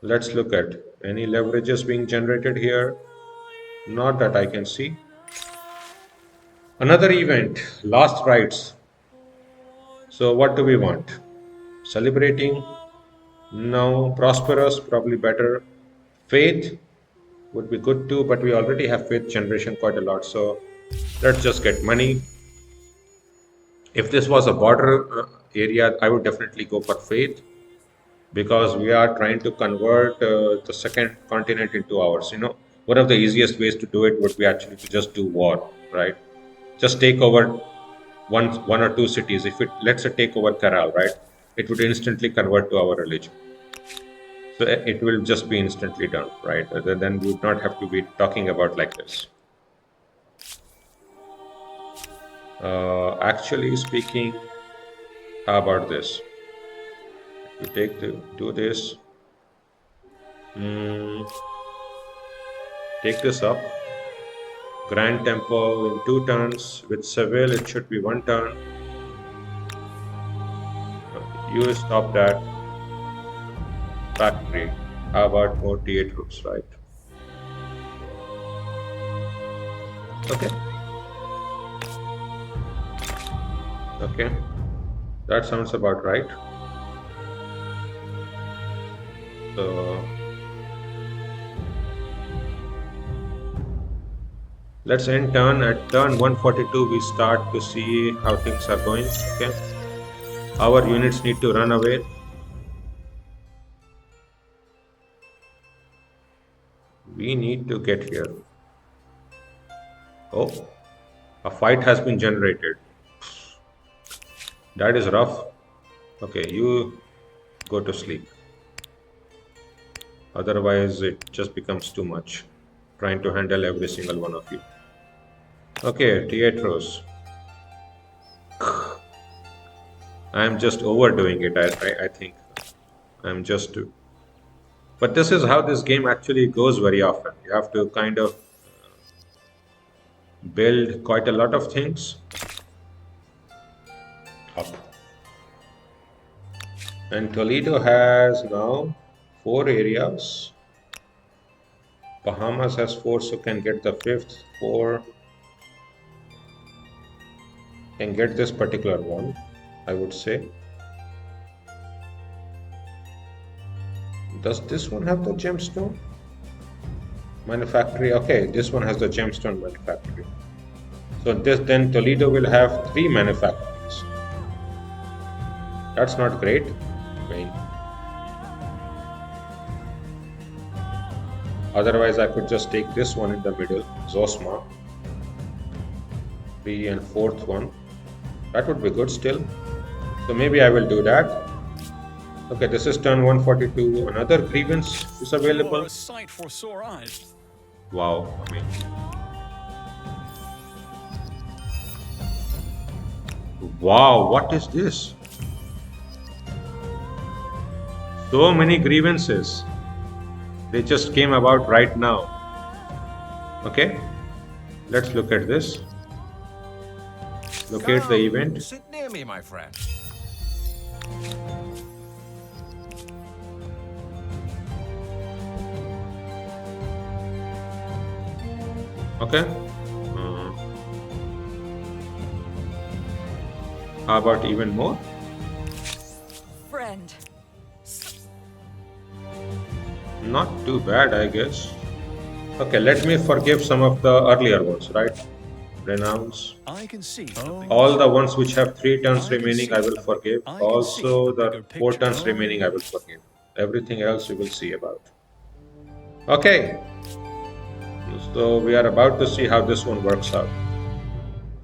Let's look at any leverages being generated here. Not that I can see. Another event, last rites. So what do we want? Celebrating? No. Prosperous? Probably better. Faith would be good too, but we already have faith generation quite a lot. So let's just get money. If this was a border area, I would definitely go for faith because we are trying to convert the second continent into ours. One of the easiest ways to do it would be actually to just do war, right? Just take over one or two cities. If it let's say take over Karal, right? It would instantly convert to our religion. So it will just be instantly done, right? Then we would not have to be talking about like this. Actually speaking, how about this? You do this. Mm, take this up. Grand Temple in 2 turns. With Seville, it should be 1 turn. You stop that. Factory. How about more T8 troops, right? Okay. Okay. That sounds about right. So let's end turn. At turn 142, we start to see how things are going. Okay. Our units need to run away. We need to get here. Oh, a fight has been generated. That is rough. Okay, you go to sleep. Otherwise, it just becomes too much. Trying to handle every single one of you. Okay, Teatros. I'm just overdoing it, I think. I'm just. But this is how this game actually goes very often. You have to kind of build quite a lot of things up. And Toledo has now 4 areas. Bahamas has 4, so can get the 5th. 4 can get this particular one, I would say. Does this one have the gemstone? Manufactory. Okay, this one has the gemstone manufactory. So this then Toledo will have 3 manufactories. That's not great. I mean, otherwise I could just take this one in the middle, Zosma. 3 and 4th one. That would be good still. So maybe I will do that. Okay, this is turn 142. Another grievance is available. A sight for sore eyes. Wow, I mean. Wow, what is this? So many grievances. They just came about right now. Okay, let's look at this. Locate the event. Sit near me, my friend. Okay. How about even more? Friend. Not too bad, I guess. Okay, let me forgive some of the earlier ones, right? Renounce. I can see. All the ones which have 3 turns remaining, I will forgive. Also, the 4 turns remaining, I will forgive. Everything else we will see about. Okay. So we are about to see how this one works out.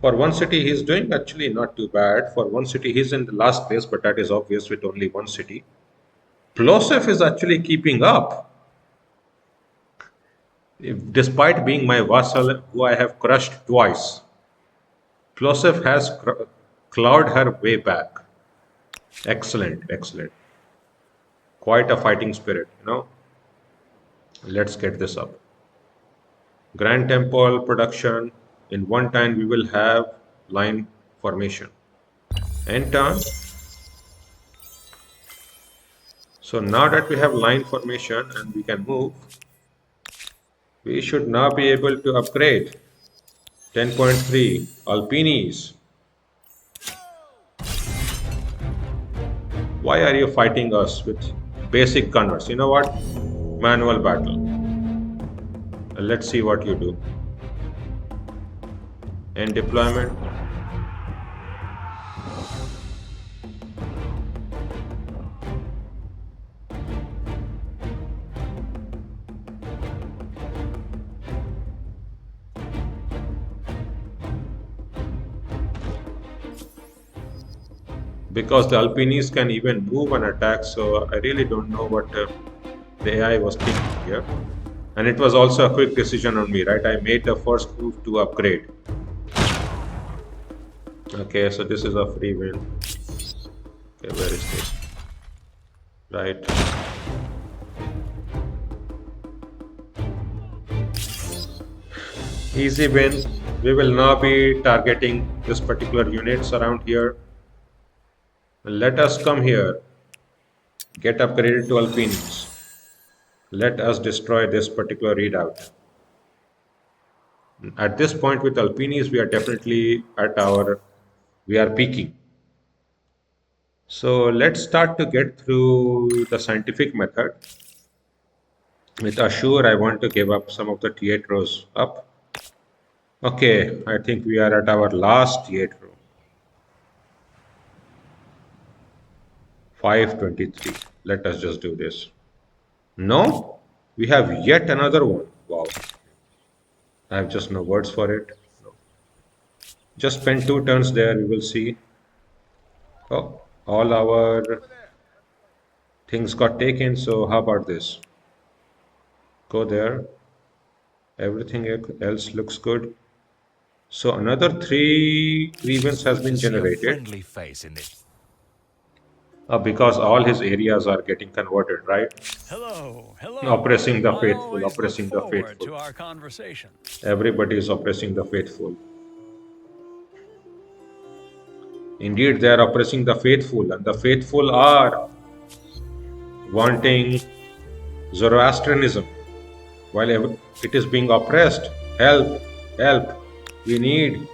For one city, he's doing actually not too bad. For one city, he's in the last place, but that is obvious with only one city. Plosef is actually keeping up. Despite being my vassal, who I have crushed twice, Plosef has clawed her way back. Excellent, excellent. Quite a fighting spirit, you know. Let's get this up. Grand Temple production. In 1 time, we will have line formation. End turn. So now that we have line formation and we can move, we should now be able to upgrade. 10.3 Alpinis. Why are you fighting us with basic gunners? You know what? Manual battle. Let's see what you do. End deployment. Because the Alpinis can even move and attack, so I really don't know what the AI was thinking here. And it was also a quick decision on me, right? I made the first move to upgrade. Okay, so this is a free win. Okay, where is this? Right. Easy win. We will now be targeting this particular units around here. Let us come here. Get upgraded to Alpinis. Let us destroy this particular readout. At this point with Alpinis, we are definitely we are peaking. So let's start to get through the scientific method. With Ashur, I want to give up some of the T8 rows up. Okay, I think we are at our last T8 row. 523. Let us just do this. No, we have yet another one. Wow. I have just no words for it. No. Just spend 2 turns there, we will see. Oh, all our things got taken, so how about this? Go there. Everything else looks good. So another 3 grievance has been To see a generated friendly face in this. because all his areas are getting converted, right? Hello, hello. Oppressing the I faithful, always look oppressing the forward faithful. to our conversation. Everybody is oppressing the faithful. Indeed, they are oppressing the faithful, and the faithful are wanting Zoroastrianism while it is being oppressed. Help, help. We need,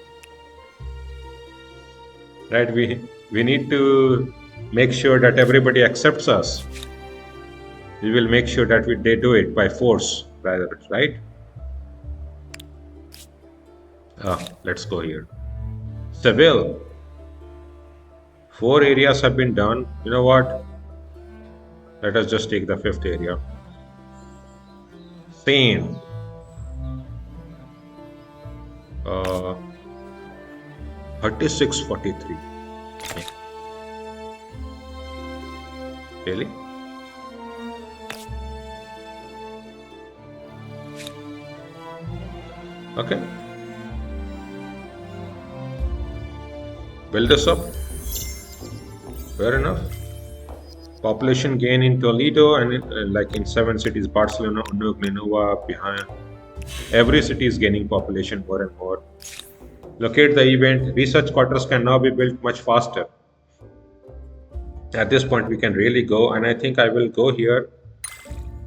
right? We need to make sure that everybody accepts us. We will make sure that they do it by force, rather, right? Let's go here. Seville. 4 areas have been done. You know what? Let us just take the 5th area. Same. 3643. Really? Okay. Build this up. Fair enough. Population gain in Toledo and like in 7 cities, Barcelona, Unug, Ninova, behind. Every city is gaining population more and more. Locate the event. Research quarters can now be built much faster. At this point, we can really go, and I think I will go here.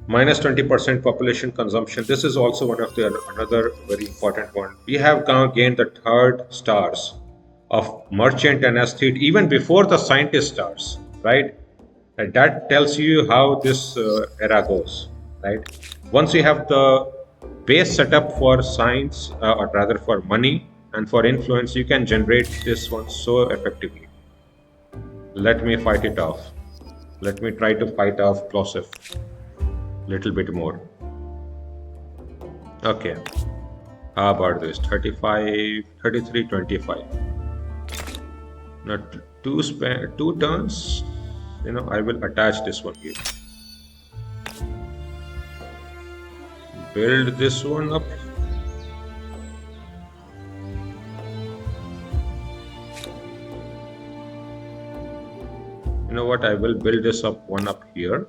Minus 20% population consumption. This is also one of the another very important one. We have now gained the 3rd stars of merchant and aesthete even before the scientist stars, right? And that tells you how this era goes, right? Once you have the base setup for science, or rather for money and for influence, you can generate this one so effectively. Let me fight it off. Let me try to fight off plosive little bit more. Okay. How about this? 35, 33, 25. Now 2 turns. I will attach this one here. Build this one up. You know what? I will build this one up here.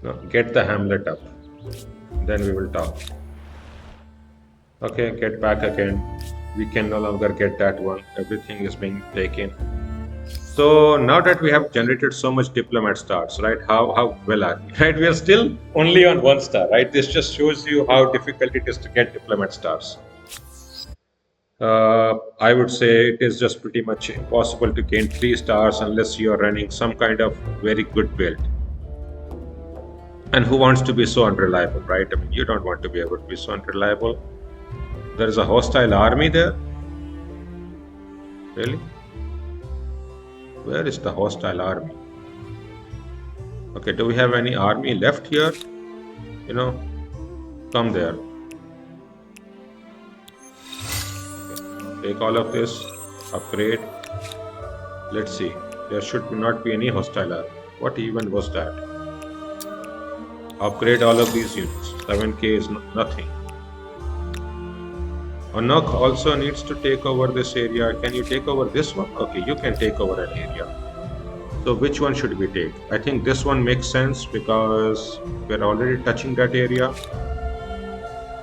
Now, get the hamlet up. Then we will talk. Okay, get back again. We can no longer get that one. Everything is being taken. So now that we have generated so much diplomat stars, right? How well are we? Right? We are still only on 1 star, right? This just shows you how difficult it is to get diplomat stars. I would say it is just pretty much impossible to gain 3 stars unless you are running some kind of very good build. And who wants to be so unreliable, right? I mean, you don't want to be able to be so unreliable. There is a hostile army there. Really? Where is the hostile army? Okay, do we have any army left here? Come there. Okay. Take all of this, upgrade. Let's see. There should not be any hostile army. What even was that? Upgrade all of these units. 7k is nothing. Anok also needs to take over this area. Can you take over this one? Okay, you can take over an area. So which one should we take? I think this one makes sense because we're already touching that area.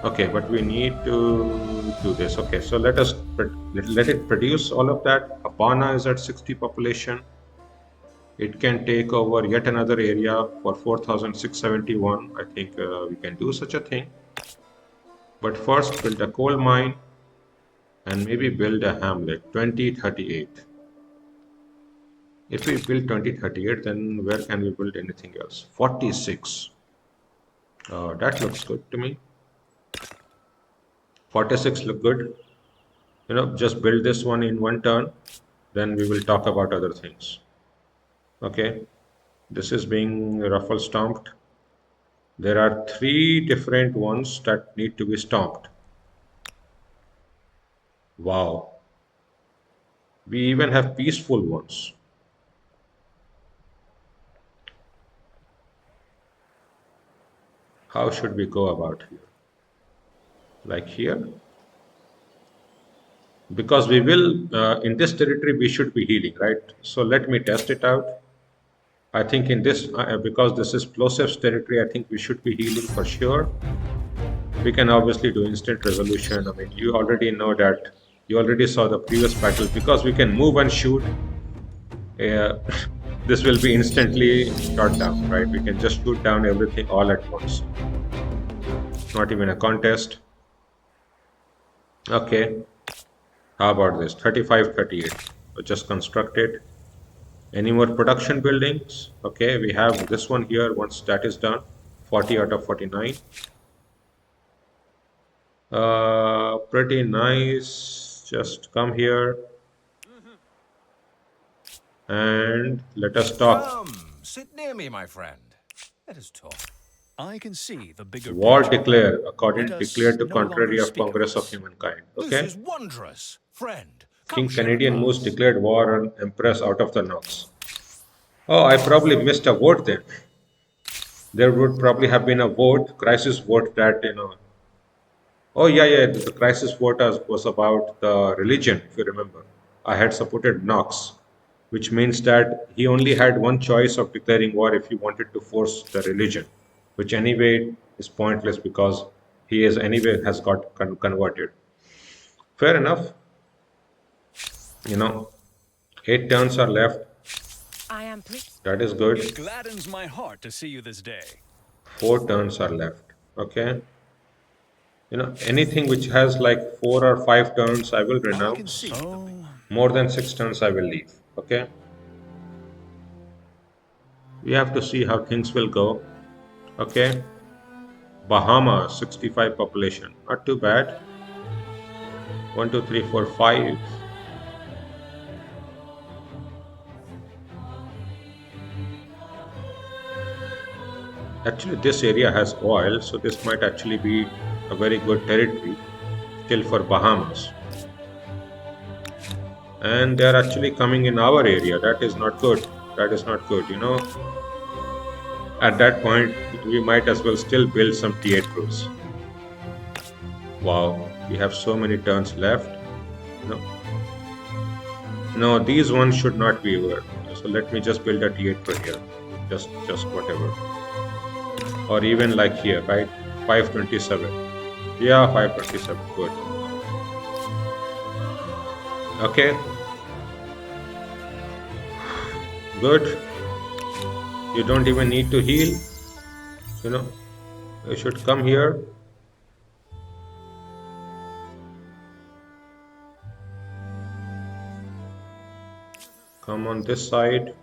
Okay, but we need to do this. Okay, so let it produce all of that. Habana is at 60 population. It can take over yet another area for 4,671. I think we can do such a thing. But first, build a coal mine and maybe build a hamlet. 2038. If we build 2038, then where can we build anything else? 46. That looks good to me. 46 look good. Just build this one in one turn. Then we will talk about other things. Okay. This is being ruffle stomped. There are three different ones that need to be stomped. Wow. We even have peaceful ones. How should we go about here? Like here? Because we will, in this territory, we should be healing, right? So let me test it out. I think in this, because this is Plosev's territory, I think we should be healing for sure. We can obviously do instant resolution. I mean, you already know that. You already saw the previous battle. Because we can move and shoot, this will be instantly shot down, right? We can just shoot down everything all at once. Not even a contest. Okay. How about this? 35, 38. So just construct it. Any more production buildings? Okay, we have this one here. Once that is done, 40 out of 49. Pretty nice. Just come here and let us talk. Come, sit near me, my friend. Let us talk. I can see the bigger War picture. declare, Let according us declared to no contrary longer of speak of Congress of this. Humankind. This Okay. is wondrous, friend. King Come share a Canadian Moose glass. declared war on Empress out of the Nox. Oh, I probably missed a vote then. There would probably have been a vote, crisis vote that. Oh, yeah, yeah. The crisis vote was about the religion, if you remember. I had supported Knox, which means that he only had one choice of declaring war if he wanted to force the religion, which anyway is pointless because he is anyway has got converted. Fair enough. You know, 8 turns are left. I am pleased. That is good. It gladdens my heart to see you this day. 4 turns are left. Okay. Anything which has like 4 or 5 turns, I will I can renounce. see. Oh, More than 6 turns, I will leave. Okay. We have to see how things will go. Okay. Bahamas, 65 population. Not too bad. 1, 2, 3, 4, 5. Actually, this area has oil, so this might actually be a very good territory still for Bahamas. And they're actually coming in our area. That is not good. That is not good. At that point, we might as well still build some T8 crews. Wow, we have so many turns left. No, no, these ones should not be over. So let me just build a T8 for here. Just whatever. Or even like here, right? 527. Yeah, 527. Good. Okay. Good. You don't even need to heal. You should come here. Come on this side.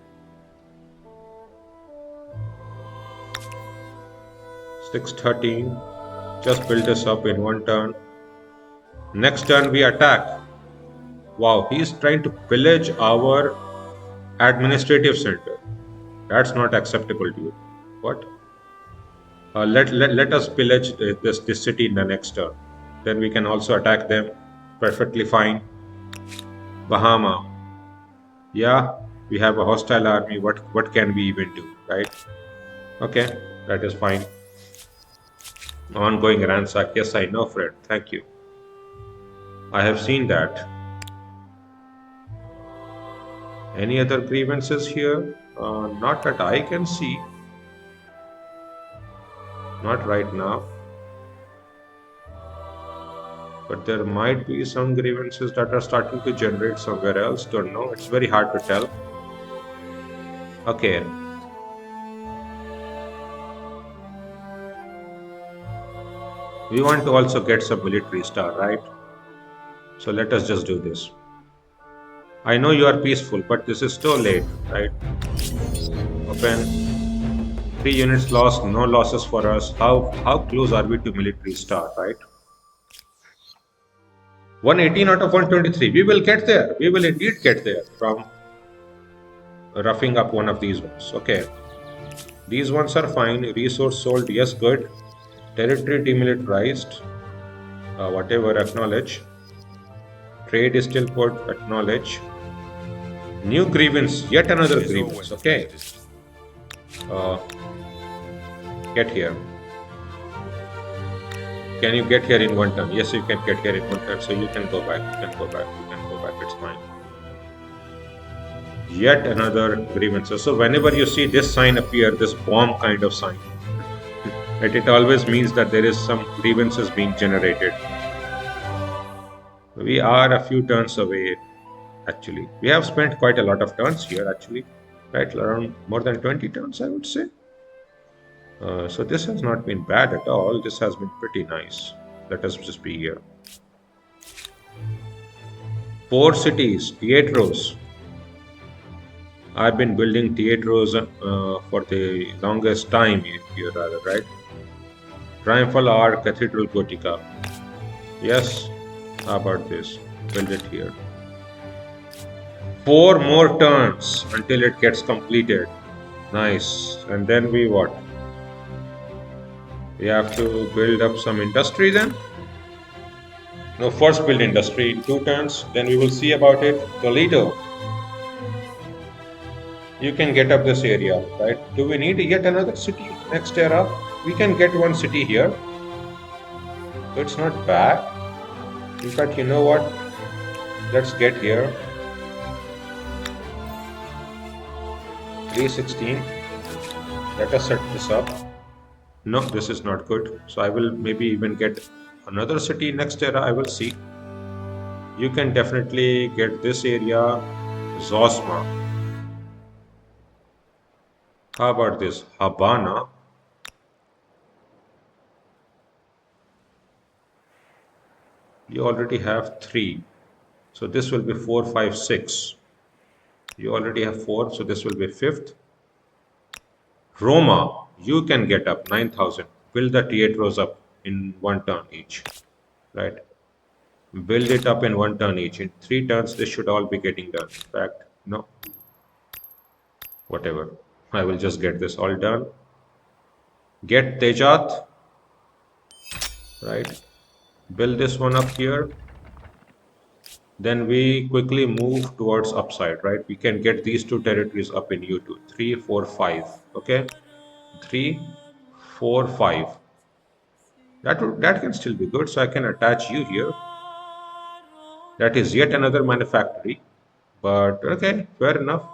613. Just build this up in one turn. Next turn we attack. Wow, he's trying to pillage our administrative center. That's not acceptable, dude. What? Let us pillage this city in the next turn. Then we can also attack them. Perfectly fine. Bahama. Yeah, we have a hostile army. What can we even do, right? Okay, that is fine. Ongoing ransack. Yes, I know, Fred. Thank you. I have seen that. Any other grievances here? Not that I can see. Not right now. But there might be some grievances that are starting to generate somewhere else. Don't know. It's very hard to tell. Okay. We want to also get some military star, right? So let us just do this. I know you are peaceful, but this is so late, right? Open. 3 units lost, no losses for us. How close are we to military star, right? 118 out of 123. We will get there. We will indeed get there from roughing up one of these ones. Okay. These ones are fine. Resource sold. Yes, good. Territory demilitarized. Whatever, acknowledge. Trade is still put. Acknowledge. New grievance. Yet another There's grievance. always a thing Okay. that is. Uh, get here. Can you get here in one turn? Yes, you can get here in one turn. So you can go back. You can go back. You can go back. It's fine. Yet another grievance. So whenever you see this sign appear, this bomb kind of sign, it always means that there is some grievances being generated. We are a few turns away, actually. We have spent quite a lot of turns here, actually. Right, around more than 20 turns, I would say. So this has not been bad at all. This has been pretty nice. Let us just be here. 4 cities, Teatros. I've been building Teatros for the longest time, if you rather, right? Triumphal Arch, Cathedral Gotica. Yes, how about this? Build it here. 4 more turns until it gets completed. Nice. And then we what? We have to build up some industry then? No, first build industry in 2 turns. Then we will see about it. Toledo. You can get up this area, right? Do we need yet another city next era? We can get one city here. So it's not bad. In fact, you know what? Let's get here. 316. Let us set this up. No, this is not good. So I will maybe even get another city next era. I will see. You can definitely get this area, Zosma. How about this? Habana. You already have 3. So this will be 4, 5, 6. You already have 4, so this will be 5th. Roma, you can get up 9,000. Build the Teatros up in 1 turn each. Right? Build it up in 1 turn each. In 3 turns, this should all be getting done. In fact, no. Whatever. I will just get this all done. Get Tejat. Right? Build this one up here. Then we quickly move towards upside, right? We can get these 2 territories up in U2. 3, 4, 5. Okay? 3, 4, 5. That can still be good. So I can attach you here. That is yet another manufactory. But okay, fair enough.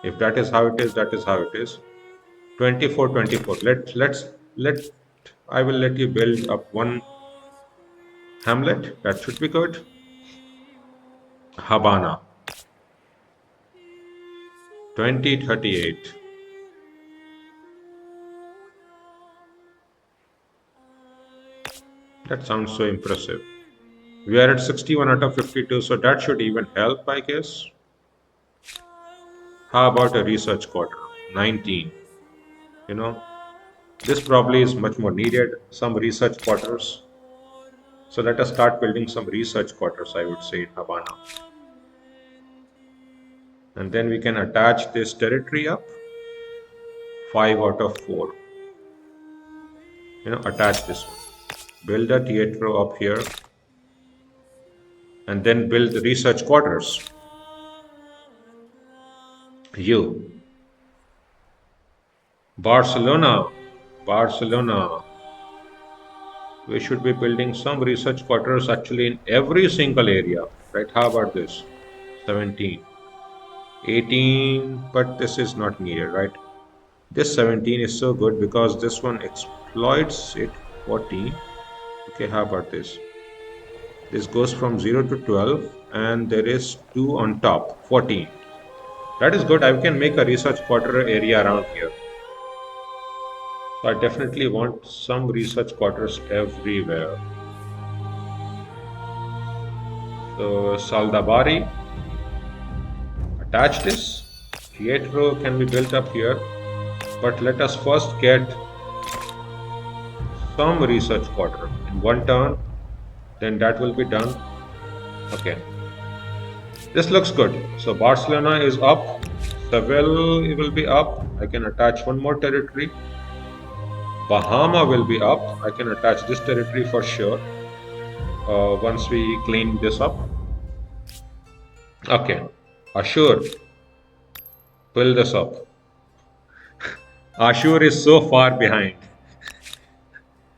If that is how it is, that is how it is. 24, 24. Let I will let you build up one hamlet. That should be good. Habana. 2038. That sounds so impressive. We are at 61 out of 52, so that should even help, I guess. How about a research quarter? 19. You know, this probably is much more needed. Some research quarters. So let us start building some research quarters, I would say, in Havana. And then we can attach this territory up. 5 out of 4. Attach this one. Build a Teatro up here. And then build the research quarters. You. Barcelona. Barcelona. We should be building some research quarters actually in every single area, right? How about this? 17, 18, but this is not needed, right? This 17 is so good because this one exploits it. 14. Okay, how about this? This goes from 0 to 12 and there is 2 on top, 14. That is good. I can make a research quarter area around here. So I definitely want some research quarters everywhere. So Saldabari, attach this. Pietro can be built up here, but let us first get some research quarter in one turn, then that will be done. Okay, this looks good. So Barcelona is up, Seville will be up. I can attach one more territory. Bahama will be up. I can attach this territory for sure once we clean this up. Okay, Ashur, fill this up. Ashur is so far behind.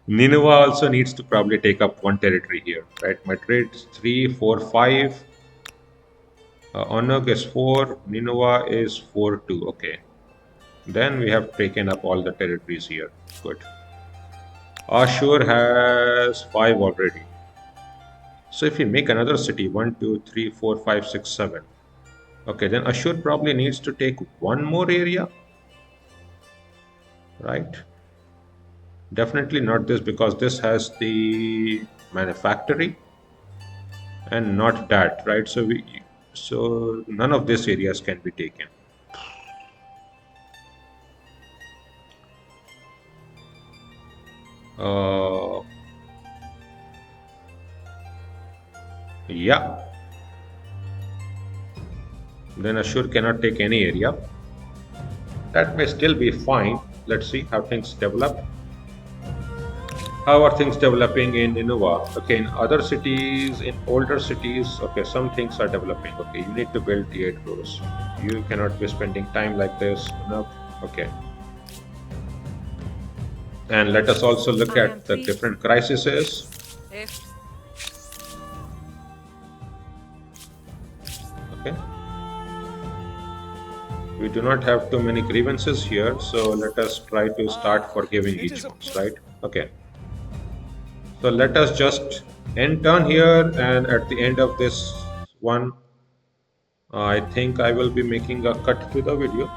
Nineveh also needs to probably take up one territory here, right? Madrid 3, 4, 5. Onuk is 4. Nineveh is 4, 2. Okay. Then we have taken up all the territories here. Good. Ashur has 5 already. So if we make another city, 1, 2, 3, 4, 5, 6, 7. Okay, then Ashur probably needs to take one more area, right? Definitely not this because this has the manufactory and not that, right? So none of these areas can be taken. Uh, yeah. Then Ashur cannot take any area. That may still be fine. Let's see how things develop. How are things developing in Nineveh? Okay, in other cities, in older cities, okay, some things are developing. Okay, you need to build theaters. You cannot be spending time like this. No. Okay. And let us also look at the different crises. If Okay. We do not have too many grievances here, so let us try to start forgiving each one, right? Okay. So let us just end turn here, and at the end of this one, I think I will be making a cut to the video.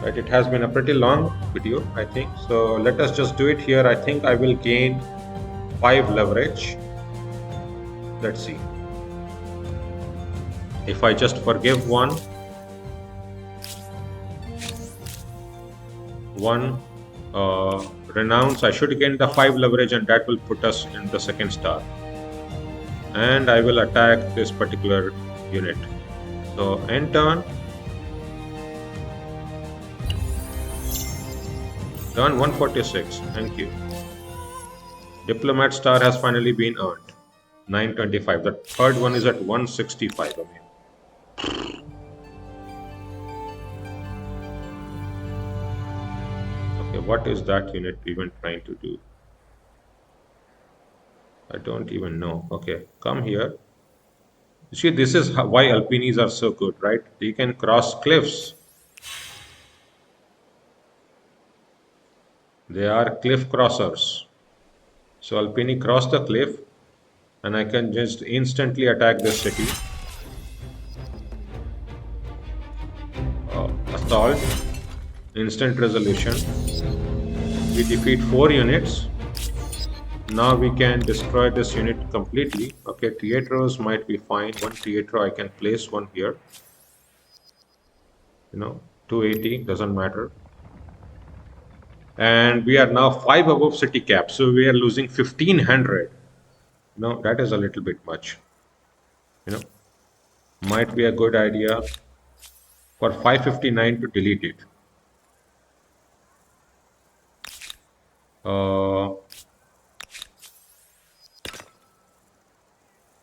Right, it has been a pretty long video, I think. So let us just do it here. I think I will gain 5 leverage. Let's see. If I just forgive one, renounce, I should gain the 5 leverage, and that will put us in the second star. And I will attack this particular unit. So end turn. Turn 146. Thank you. Diplomat star has finally been earned. 925. The third one is at 165 again. Okay, what is that unit even trying to do? I don't even know. Okay, come here. You see, this is why Alpinis are so good, right? They can cross cliffs. They are cliff crossers. So Alpini cross the cliff, and I can just instantly attack this city. Assault, instant resolution. We defeat 4 units. Now we can destroy this unit completely. Okay, theaters might be fine. One theater I can place one here. 280 doesn't matter. And we are now 5 above city cap, so we are losing 1500. No, that is a little bit much. Might be a good idea for 559 to delete it.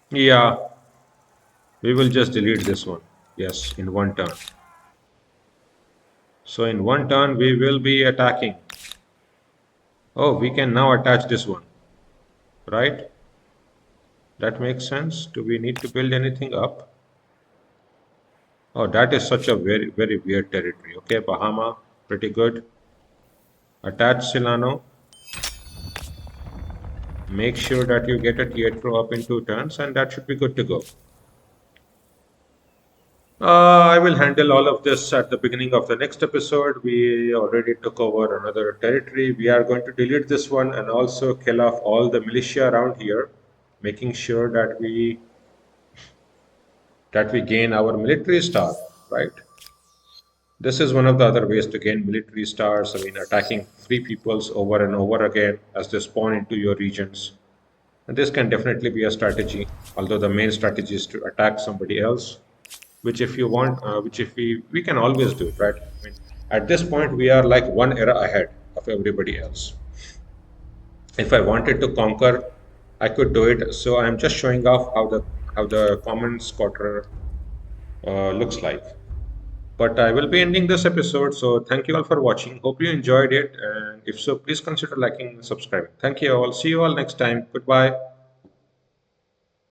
Yeah, we will just delete this one. Yes, in one turn. So in one turn we will be attacking. Oh, we can now attach this one. right? That makes sense. Do we need to build anything up? Oh, that is such a very, very weird territory. Okay, Bahama, pretty good. Attach Silano. Make sure that you get a Teatro up in 2 turns, and that should be good to go. I will handle all of this at the beginning of the next episode. We already took over another territory. We are going to delete this one and also kill off all the militia around here, making sure that we gain our military star, right? This is one of the other ways to gain military stars. I mean, attacking free peoples over and over again as they spawn into your regions. And this can definitely be a strategy, although the main strategy is to attack somebody else, which if you want, which if we can always do, right? I mean, at this point, we are like one era ahead of everybody else. If I wanted to conquer, I could do it. So I'm just showing off how the common squatter looks like. But I will be ending this episode. So thank you all for watching. Hope you enjoyed it. And if so, please consider liking and subscribing. Thank you all. See you all next time. Goodbye.